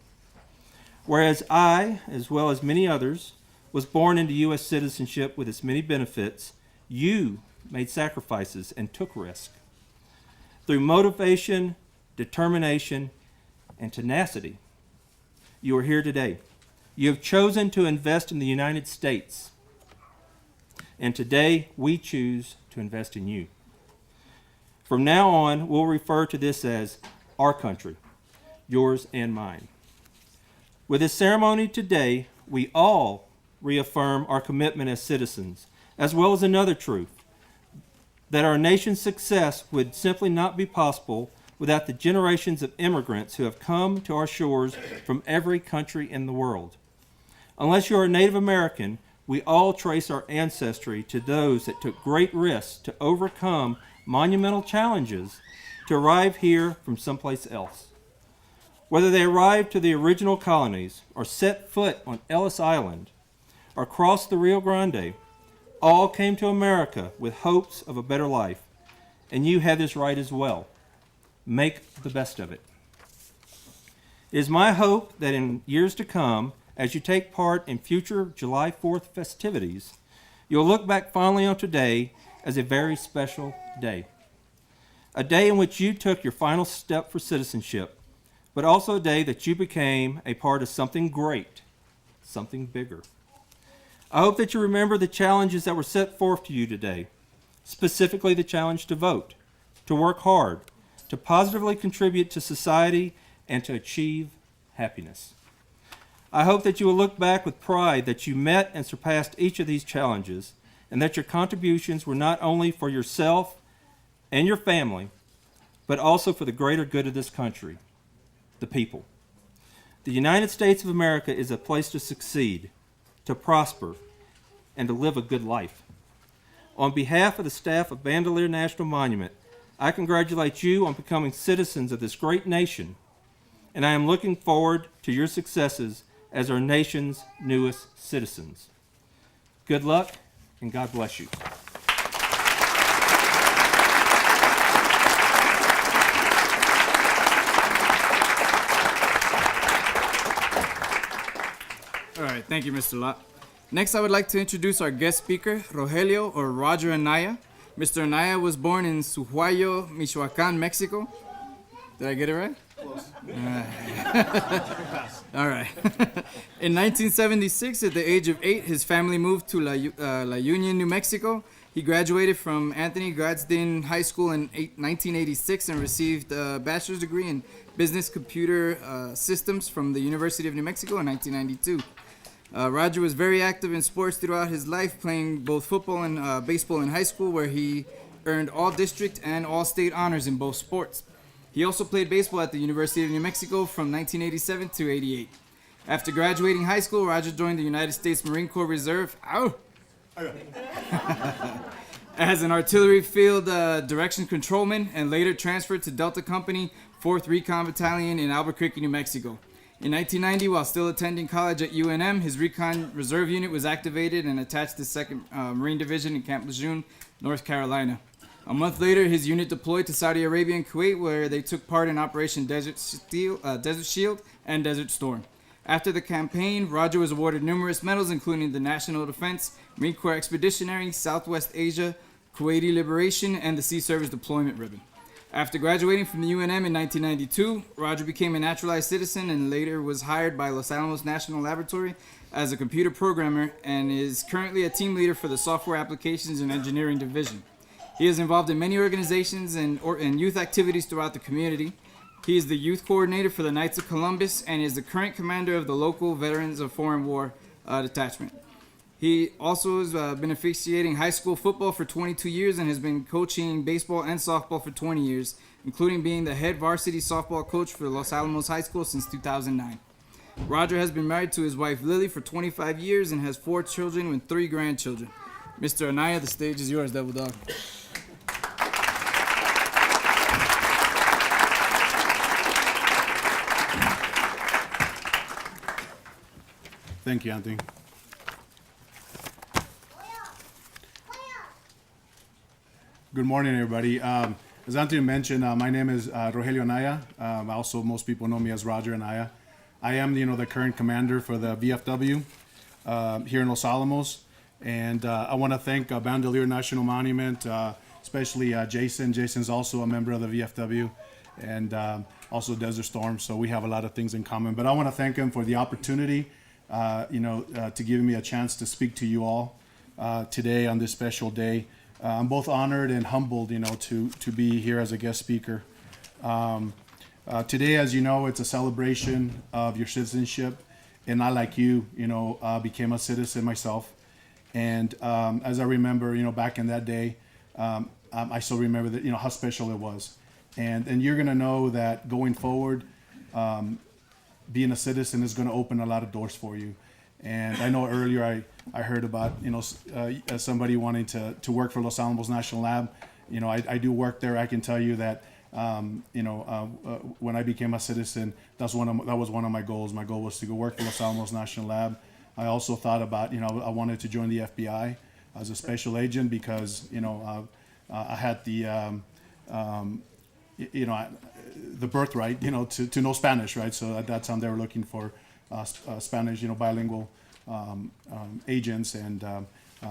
Whereas I, as well as many others, was born into U.S. citizenship with its many benefits, you made sacrifices and took risks. Through motivation, determination, and tenacity, you are here today. You have chosen to invest in the United States. And today, we choose to invest in you. From now on, we'll refer to this as our country, yours and mine. With this ceremony today, we all reaffirm our commitment as citizens, as well as another truth, that our nation's success would simply not be possible without the generations of immigrants who have come to our shores from every country in the world. Unless you are a Native American, we all trace our ancestry to those that took great risks to overcome monumental challenges to arrive here from someplace else. Whether they arrived to the original colonies or set foot on Ellis Island or crossed the Rio Grande, all came to America with hopes of a better life. And you have this right as well. Make the best of it. It is my hope that in years to come, as you take part in future July 4th festivities, you'll look back fondly on today as a very special day. A day in which you took your final step for citizenship, but also a day that you became a part of something great, something bigger. I hope that you remember the challenges that were set forth to you today, specifically the challenge to vote, to work hard, to positively contribute to society, and to achieve happiness. I hope that you will look back with pride that you met and surpassed each of these challenges, and that your contributions were not only for yourself and your family, but also for the greater good of this country, the people. The United States of America is a place to succeed, to prosper, and to live a good life. On behalf of the staff of Bandelier National Monument, I congratulate you on becoming citizens of this great nation, and I am looking forward to your successes as our nation's newest citizens. Good luck, and God bless you. All right, thank you, Mr. Lott. Next, I would like to introduce our guest speaker, Rogelio or Roger Anaya. Mr. Anaya was born in Suhuayo, Michoacan, Mexico. Did I get it right? Close. All right. In 1976, at the age of 8, his family moved to La Union, New Mexico. He graduated from Anthony Gadsden High School in 1986 and received a bachelor's degree in business computer systems from the University of New Mexico in 1992. Roger was very active in sports throughout his life, playing both football and baseball in high school, where he earned all district and all state honors in both sports. He also played baseball at the University of New Mexico from 1987 to 88. After graduating high school, Roger joined the United States Marine Corps Reserve as an artillery field direction controlman, and later transferred to Delta Company, 4th Recon Battalion in Albuquerque, New Mexico. In 1990, while still attending college at UNM, his Recon Reserve Unit was activated and attached to 2nd Marine Division in Camp Lejeune, North Carolina. A month later, his unit deployed to Saudi Arabia and Kuwait, where they took part in Operation Desert Shield and Desert Storm. After the campaign, Roger was awarded numerous medals, including the National Defense, Marine Corps Expeditionary, Southwest Asia, Kuwaiti Liberation, and the Sea Service Deployment Ribbon. After graduating from the UNM in 1992, Roger became a naturalized citizen and later was hired by Los Alamos National Laboratory as a computer programmer and is currently a team leader for the Software Applications and Engineering Division. He is involved in many organizations and youth activities throughout the community. He is the youth coordinator for the Knights of Columbus and is the current commander of the local Veterans of Foreign War detachment. He also has been officiating high school football for 22 years and has been coaching baseball and softball for 20 years, including being the head varsity softball coach for Los Alamos High School since 2009. Roger has been married to his wife Lily for 25 years and has 4 children and 3 grandchildren. Mr. Anaya, the stage is yours, Devil Dog. Thank you, Anthony. Good morning, everybody. As Anthony mentioned, my name is Rogelio Anaya. Also, most people know me as Roger Anaya. I am, the current commander for the VFW here in Los Alamos, and I want to thank Bandelier National Monument, especially Jason. Jason's also a member of the VFW, and also Desert Storm. So we have a lot of things in common. But I want to thank him for the opportunity, to give me a chance to speak to you all today on this special day. I'm both honored and humbled, to be here as a guest speaker. Today, as you know, it's a celebration of your citizenship, and I, like you, became a citizen myself. And as I remember, back in that day, I still remember that, how special it was. And you're gonna know that going forward, being a citizen is gonna open a lot of doors for you. And I know earlier I heard about, somebody wanting to work for Los Alamos National Lab. I do work there. I can tell you that, when I became a citizen, that was one of my goals. My goal was to go work for Los Alamos National Lab. I also thought about, I wanted to join the FBI as a special agent because, I had the birthright, to know Spanish, right? So at that time they were looking for Spanish, bilingual agents. And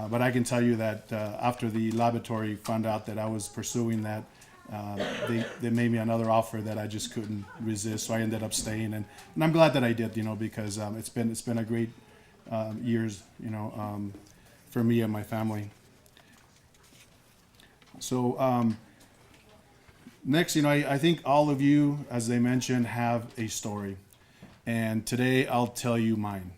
but I can tell you that after the laboratory found out that I was pursuing that, they made me another offer that I just couldn't resist. So I ended up staying, and I'm glad that I did, because it's been a great years, for me and my family. So next, I think all of you, as they mentioned, have a story, and today I'll tell you mine,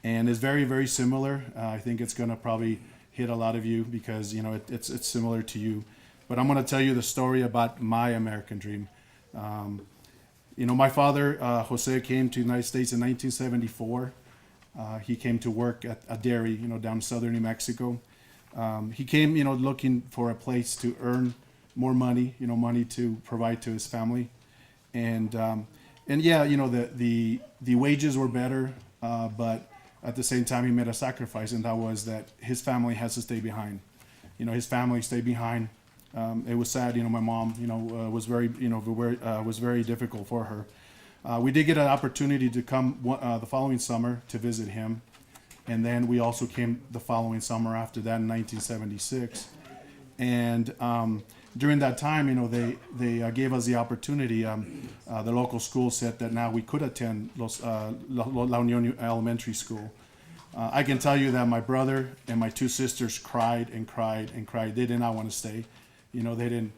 and it's very, very similar. I think it's gonna probably hit a lot of you because it's similar to you, but I'm gonna tell you the story about my American dream. My father, Jose, came to the United States in 1974. He came to work at a dairy, down southern New Mexico. He came, looking for a place to earn more money, money to provide to his family. And yeah, the wages were better, but at the same time he made a sacrifice, and that was that his family has to stay behind. His family stayed behind. It was sad, my mom, was very difficult for her. We did get an opportunity to come the following summer to visit him. And then we also came the following summer after that in 1976. And during that time, they gave us the opportunity. The local school said that now we could attend La Union Elementary School. I can tell you that my brother and my two sisters cried and cried and cried. They did not want to stay. They didn't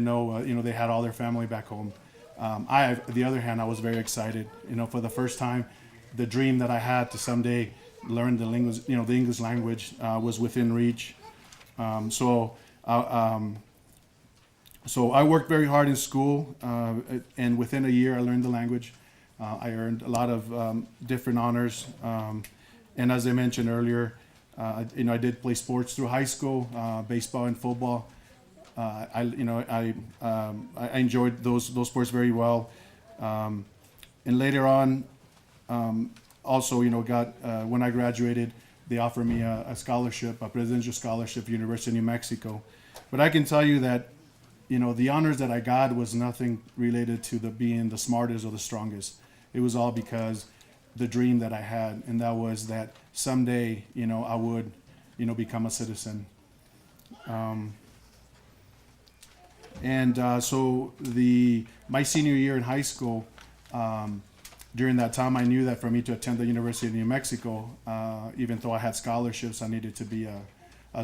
know, they had all their family back home. On the other hand, I was very excited. For the first time, the dream that I had to someday learn the language, the English language, was within reach. So I worked very hard in school, and within a year I learned the language. I earned a lot of different honors, and as I mentioned earlier, I did play sports through high school, baseball and football. I enjoyed those sports very well, and later on, also when I graduated, they offered me a scholarship, a presidential scholarship, University of New Mexico. But I can tell you that the honors that I got was nothing related to being the smartest or the strongest. It was all because the dream that I had, and that was that someday I would become a citizen. So my senior year in high school, during that time, I knew that for me to attend the University of New Mexico, even though I had scholarships, I needed to be a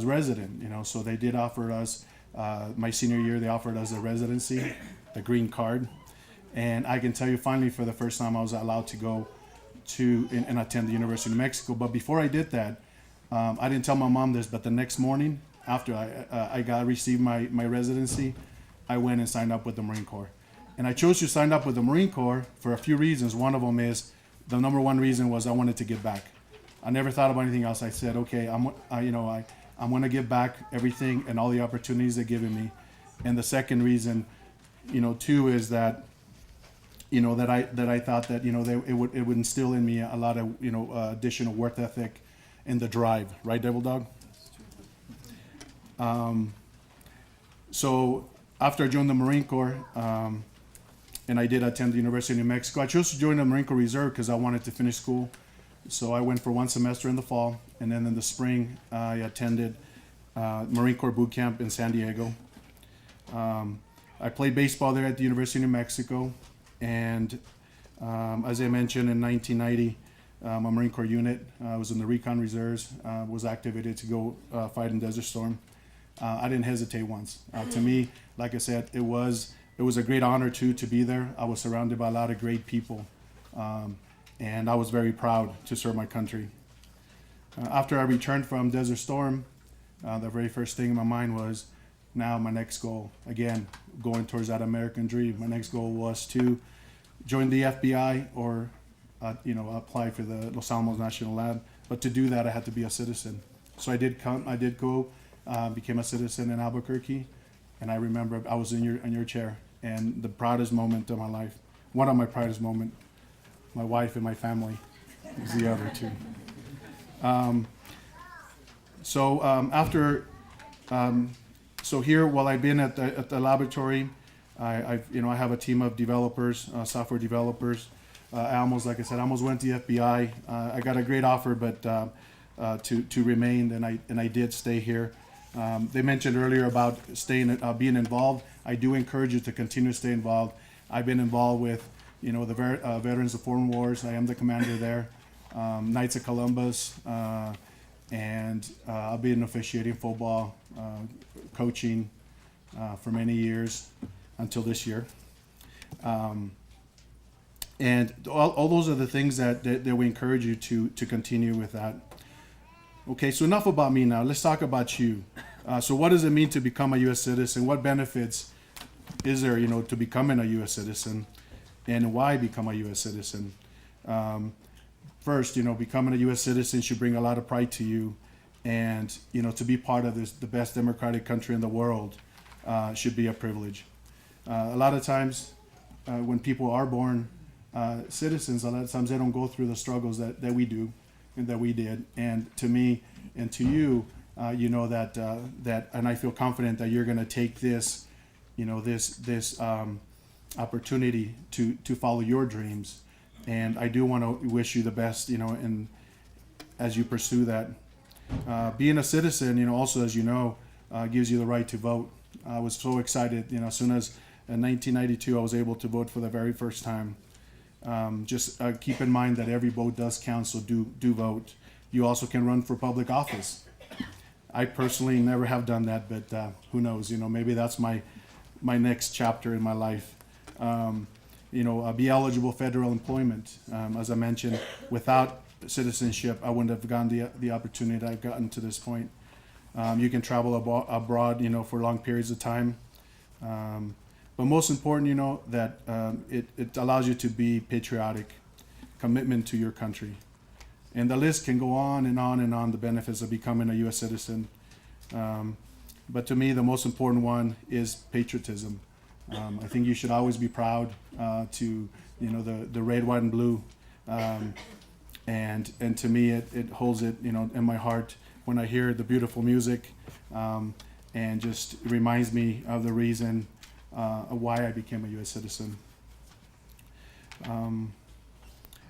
resident. So they did offer us, my senior year, they offered us a residency, the green card, and I can tell you, finally, for the first time, I was allowed to go and attend the University of New Mexico. But before I did that, I didn't tell my mom this, but the next morning, after I received my residency, I went and signed up with the Marine Corps. And I chose to sign up with the Marine Corps for a few reasons. One of them is, the number one reason was I wanted to give back. I never thought about anything else. I said, okay, I'm going to give back everything and all the opportunities they've given me. And the second reason, too, is that, that I thought that, it would instill in me a lot of, additional work ethic and the drive, right, Devil Dog? So after I joined the Marine Corps, and I did attend the University of New Mexico, I chose to join the Marine Corps Reserve because I wanted to finish school. So I went for one semester in the fall, and then in the spring, I attended Marine Corps Boot Camp in San Diego. I played baseball there at the University of New Mexico, and as I mentioned, in 1990, my Marine Corps unit was in the Recon Reserves, was activated to go fight in Desert Storm. I didn't hesitate once. To me, like I said, it was a great honor to be there. I was surrounded by a lot of great people, and I was very proud to serve my country. After I returned from Desert Storm, the very first thing in my mind was, now my next goal, again, going towards that American dream. My next goal was to join the FBI or, apply for the Los Alamos National Lab. But to do that, I had to be a citizen. So I did go, became a citizen in Albuquerque, and I remember I was in your chair, and the proudest moment of my life, one of my proudest moments, my wife and my family was the other two. So here, while I've been at the laboratory, I have a team of developers, software developers. I almost went to the FBI. I got a great offer, but to remain, and I did stay here. They mentioned earlier about being involved. I do encourage you to continue to stay involved. I've been involved with, the Veterans of Foreign Wars. I am the commander there. Knights of Columbus, and I've been officiating football, coaching for many years until this year. And all those are the things that we encourage you to continue with that. Okay, so enough about me now. Let's talk about you. So what does it mean to become a U.S. citizen? What benefits is there, to becoming a U.S. citizen? And why become a U.S. citizen? First, becoming a U.S. citizen should bring a lot of pride to you. And, to be part of the best democratic country in the world should be a privilege. A lot of times when people are born citizens, a lot of times they don't go through the struggles that we do and that we did. And to me and to you, that and I feel confident that you're going to take this, this opportunity to follow your dreams. And I do want to wish you the best, and as you pursue that. Being a citizen, also, as gives you the right to vote. I was so excited, as soon as in 1992 I was able to vote for the very first time. Just keep in mind that every vote does count, so do vote. You also can run for public office. I personally never have done that, but who knows? Maybe that's my next chapter in my life. Be eligible federal employment. As I mentioned, without citizenship, I wouldn't have gotten the opportunity that I've gotten to this point. You can travel abroad, for long periods of time. But most important, that it allows you to be patriotic, commitment to your country. And the list can go on and on and on, the benefits of becoming a U.S. citizen. But to me, the most important one is patriotism. I think you should always be proud to, the red, white, and blue. And to me, it holds it, in my heart when I hear the beautiful music, and just reminds me of the reason why I became a U.S. citizen.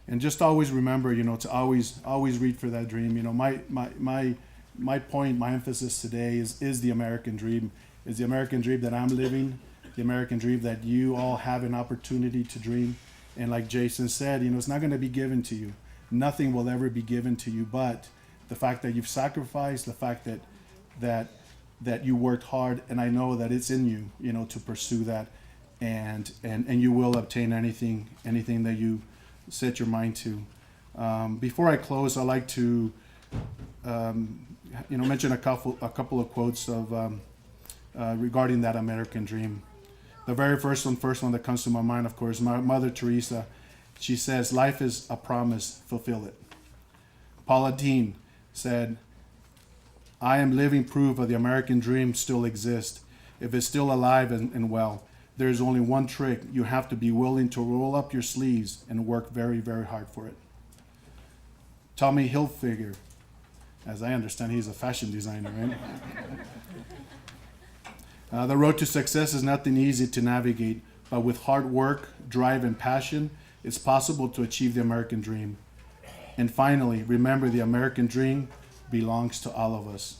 And just always remember, to always reach for that dream. My point, my emphasis today is the American dream. Is the American dream that I'm living, the American dream that you all have an opportunity to dream. And like Jason said, it's not going to be given to you. Nothing will ever be given to you, but the fact that you've sacrificed, the fact that you worked hard, and I know that it's in you, to pursue that, and you will obtain anything that you set your mind to. Before I close, I'd like to, mention a couple of quotes of regarding that American dream. The very first one that comes to my mind, of course, Mother Teresa. She says, "Life is a promise, fulfill it." Paula Deen said, "I am living proof of the American dream still exists. If it's still alive and well, there is only one trick. You have to be willing to roll up your sleeves and work very, very hard for it." Tommy Hilfiger, as I understand, he's a fashion designer, right? The road to success is nothing easy to navigate, but with hard work, drive, and passion, it's possible to achieve the American dream. And finally, remember, the American dream belongs to all of us.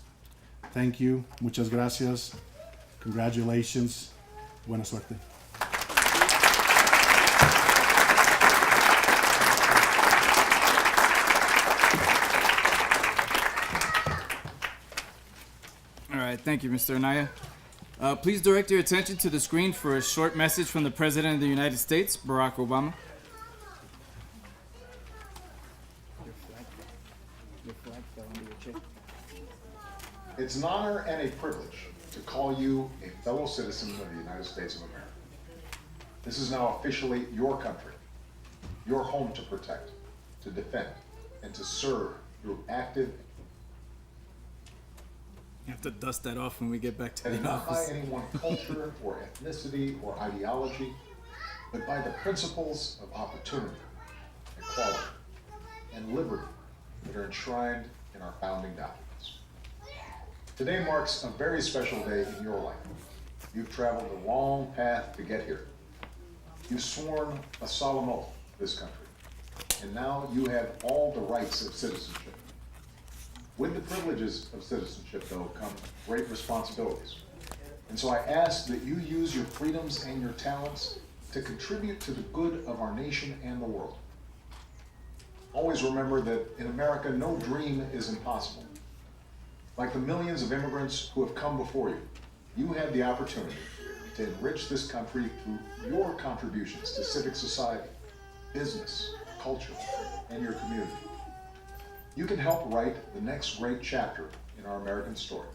Thank you. Muchas gracias. Congratulations. Buena suerte. All right, thank you, Mr. Anaya. Please direct your attention to the screen for a short message from the President of the United States, Barack Obama. It's an honor and a privilege to call you a fellow citizen of the United States of America. This is now officially your country, your home to protect, to defend, and to serve through active You have to dust that off when we get back to and the not by office. any one culture or ethnicity or ideology, but by the principles of opportunity, equality, and liberty that are enshrined in our founding documents. Today marks a very special day in your life. You've traveled a long path to get here. You've sworn a solemn oath to this country, and now you have all the rights of citizenship. With the privileges of citizenship, though, come great responsibilities. And so I ask that you use your freedoms and your talents to contribute to the good of our nation and the world. Always remember that in America, no dream is impossible. Like the millions of immigrants who have come before you, you have the opportunity to enrich this country through your contributions to civic society, business, culture, and your community. You can help write the next great chapter in our American story.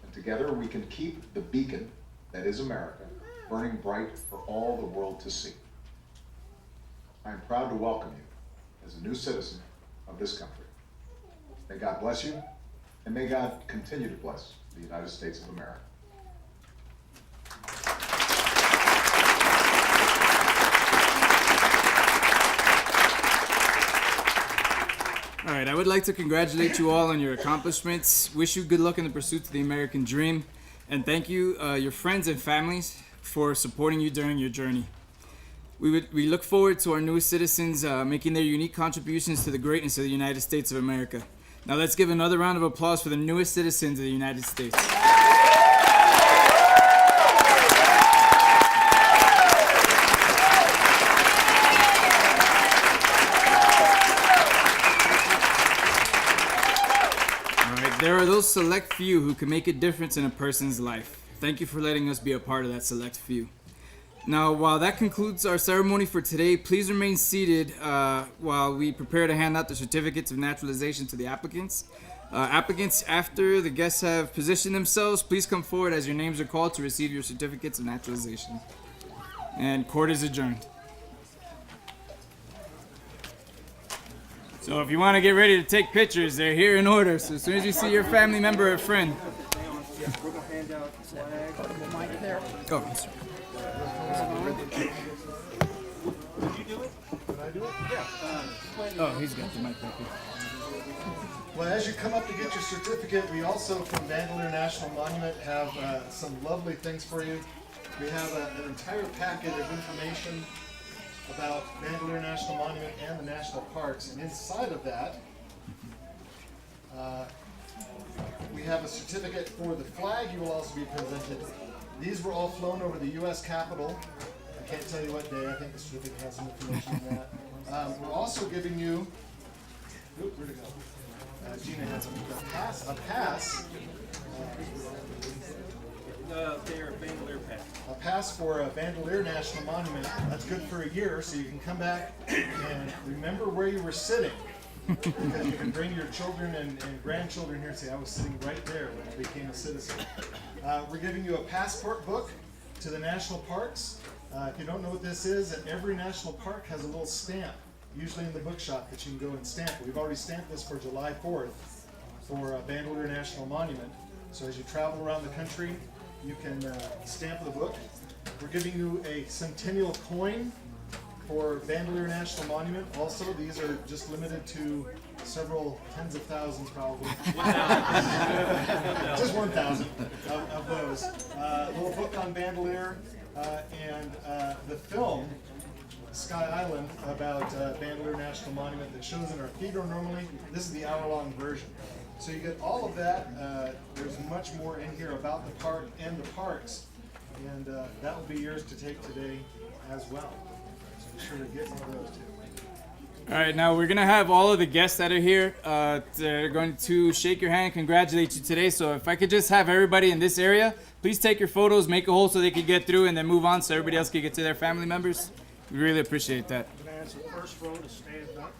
And together we can keep the beacon that is America burning bright for all the world to see. I am proud to welcome you as a new citizen of this country. May God bless you, and may God continue to bless the United States of America. All right, I would like to congratulate you all on your accomplishments, wish you good luck in the pursuit of the American dream, and thank you, your friends and families, for supporting you during your journey. We look forward to our newest citizens making their unique contributions to the greatness of the United States of America. Now let's give another round of applause for the newest citizens of the United States. There are those select few who can make a difference in a person's life. Thank you for letting us be a part of that select few. Now, while that concludes our ceremony for today, please remain seated while we prepare to hand out the certificates of naturalization to the applicants. Applicants, after the guests have positioned themselves, please come forward as your names are called to receive your certificates of naturalization. And court is adjourned. So if you want to get ready to take pictures, they're here in order. So as soon as you see your family member or friend. Go. Oh, he's got the mic back here. Well, as you come up to get your certificate, we also from Bandelier National Monument have some lovely things for you. We have an entire packet of information about Bandelier National Monument and the national parks, and inside of that, we have a certificate for the flag you will also be presented. These were all flown over the U.S. Capitol. I can't tell you what day. I think the certificate has some information on that. We're also giving you, where'd it go? Gina has a pass. A pass for a Bandelier National Monument. That's good for a year, so you can come back and remember where you were sitting. Because you can bring your children and grandchildren here and say, I was sitting right there when I became a citizen. We're giving you a passport book to the national parks. If you don't know what this is, every national park has a little stamp, usually in the bookshop, that you can go and stamp. We've already stamped this for July 4th for Bandelier National Monument. So as you travel around the country, you can stamp the book. We're giving you a centennial coin for Bandelier National Monument. Also, these are just limited to several tens of thousands, probably. Just 1,000 of those. A little book on Bandelier and the film Sky Island about Bandelier National Monument that shows in our theater normally. This is the hour-long version. So you get all of that. There's much more in here about the park and the parks. And that will be yours to take today as well. So be sure to get one of those too. All right, now we're gonna have all of the guests that are here. They're going to shake your hand and congratulate you today. So if I could just have everybody in this area, please take your photos, make a hole so they could get through, and then move on so everybody else can get to their family members. We really appreciate that. I'm going to ask the first row to stand up.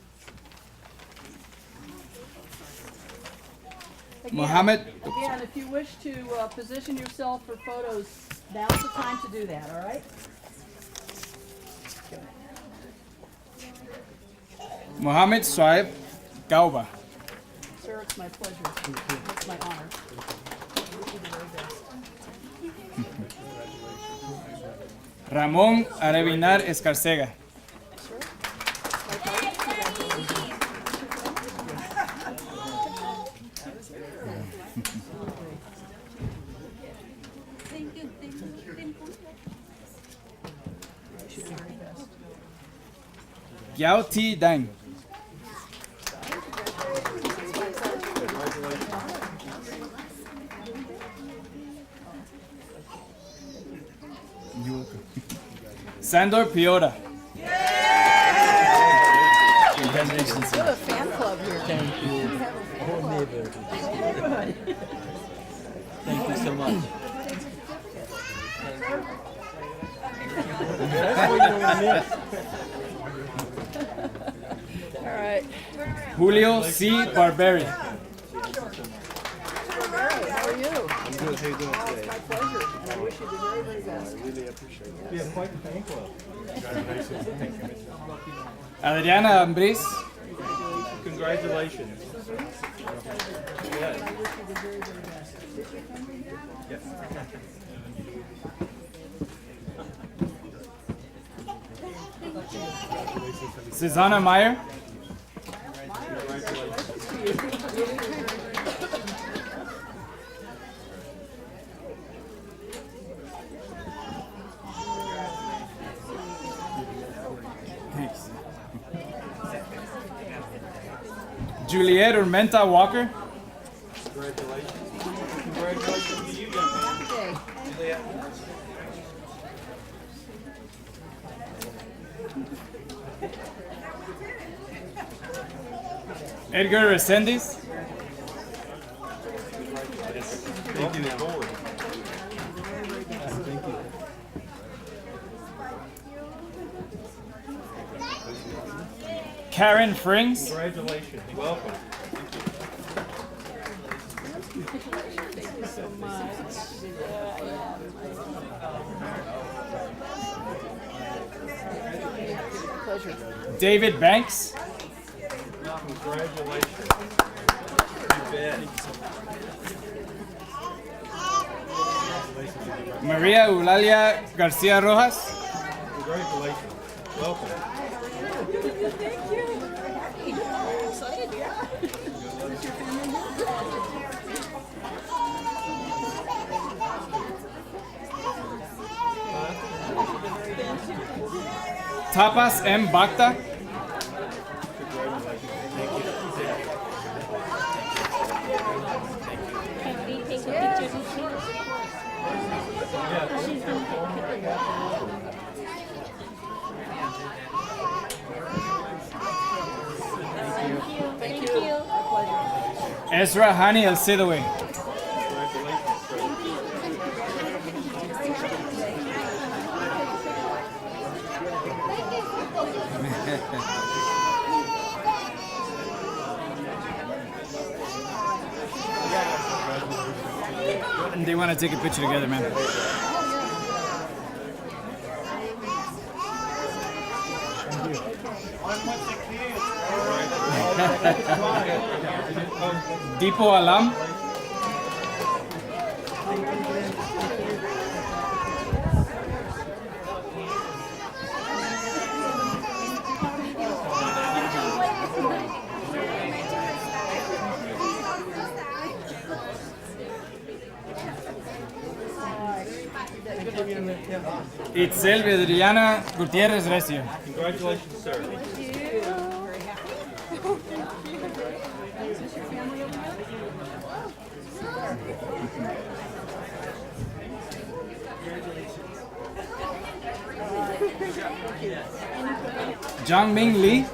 Mohammed, Again, if you wish to position yourself for photos, now's the time to do that, all right? Mohammed Swaib Gauba. Sir, it's my pleasure. It's my honor. I wish you the very best. Ramon Arevinar Escarcega. Sir, likewise, congratulations. Wish you the very best. Yao T. Dang. Sandor Piota. Congratulations. We have a fan club here. Thank you. We have a fan Whole club. neighborhood. Neighborhood. Thank you so much. All right. Julio C. Barberi. How are you? I'm good. How you doing Oh, today? it's my pleasure, and I wish you the very, very best. I really appreciate it. We have quite the fan club. Adriana Ambris. Congratulations. I wish you the very, very best. Susanna Meyer. Thanks. Juliet Urmenta Walker. Congratulations. Congratulations to you, young man. Juliet. Edgar Resendiz. Thank you. Board. Thank you. Karen Frings. Congratulations. Welcome. Thank you so much. Pleasure. David Banks. Congratulations. You bet. Maria Eulalia Garcia Rojas. Congratulations. Welcome. Thank you. Very excited, yeah. Who's your family? Tapas M. Bacta. Thank you. My pleasure. Ezra Hani El Sidawi. They want to take a picture together, man. Deepo Alam. Itzel Adriana Gutierrez Recio. Congratulations, sir. Very happy. Is this your family over here? Ming Lee.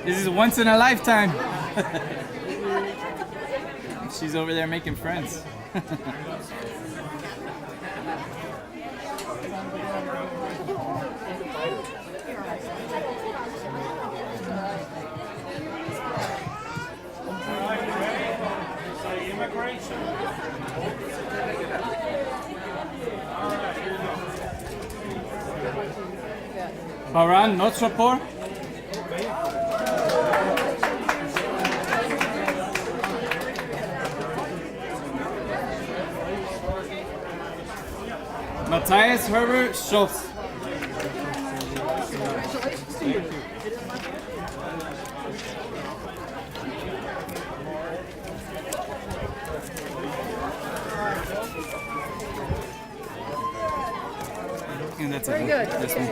This is once in a lifetime. She's over there making friends. Baran Notrapor. Matthias Herbert Schultz. And that's very good. This one.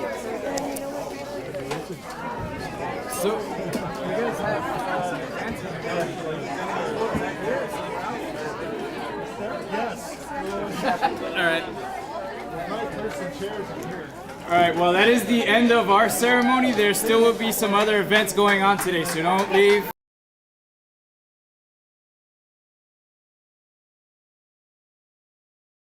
So, you guys have Yes. all right. Some chairs in here. All right, well, that is the end of our ceremony. There still will be some other events going on today, so don't leave.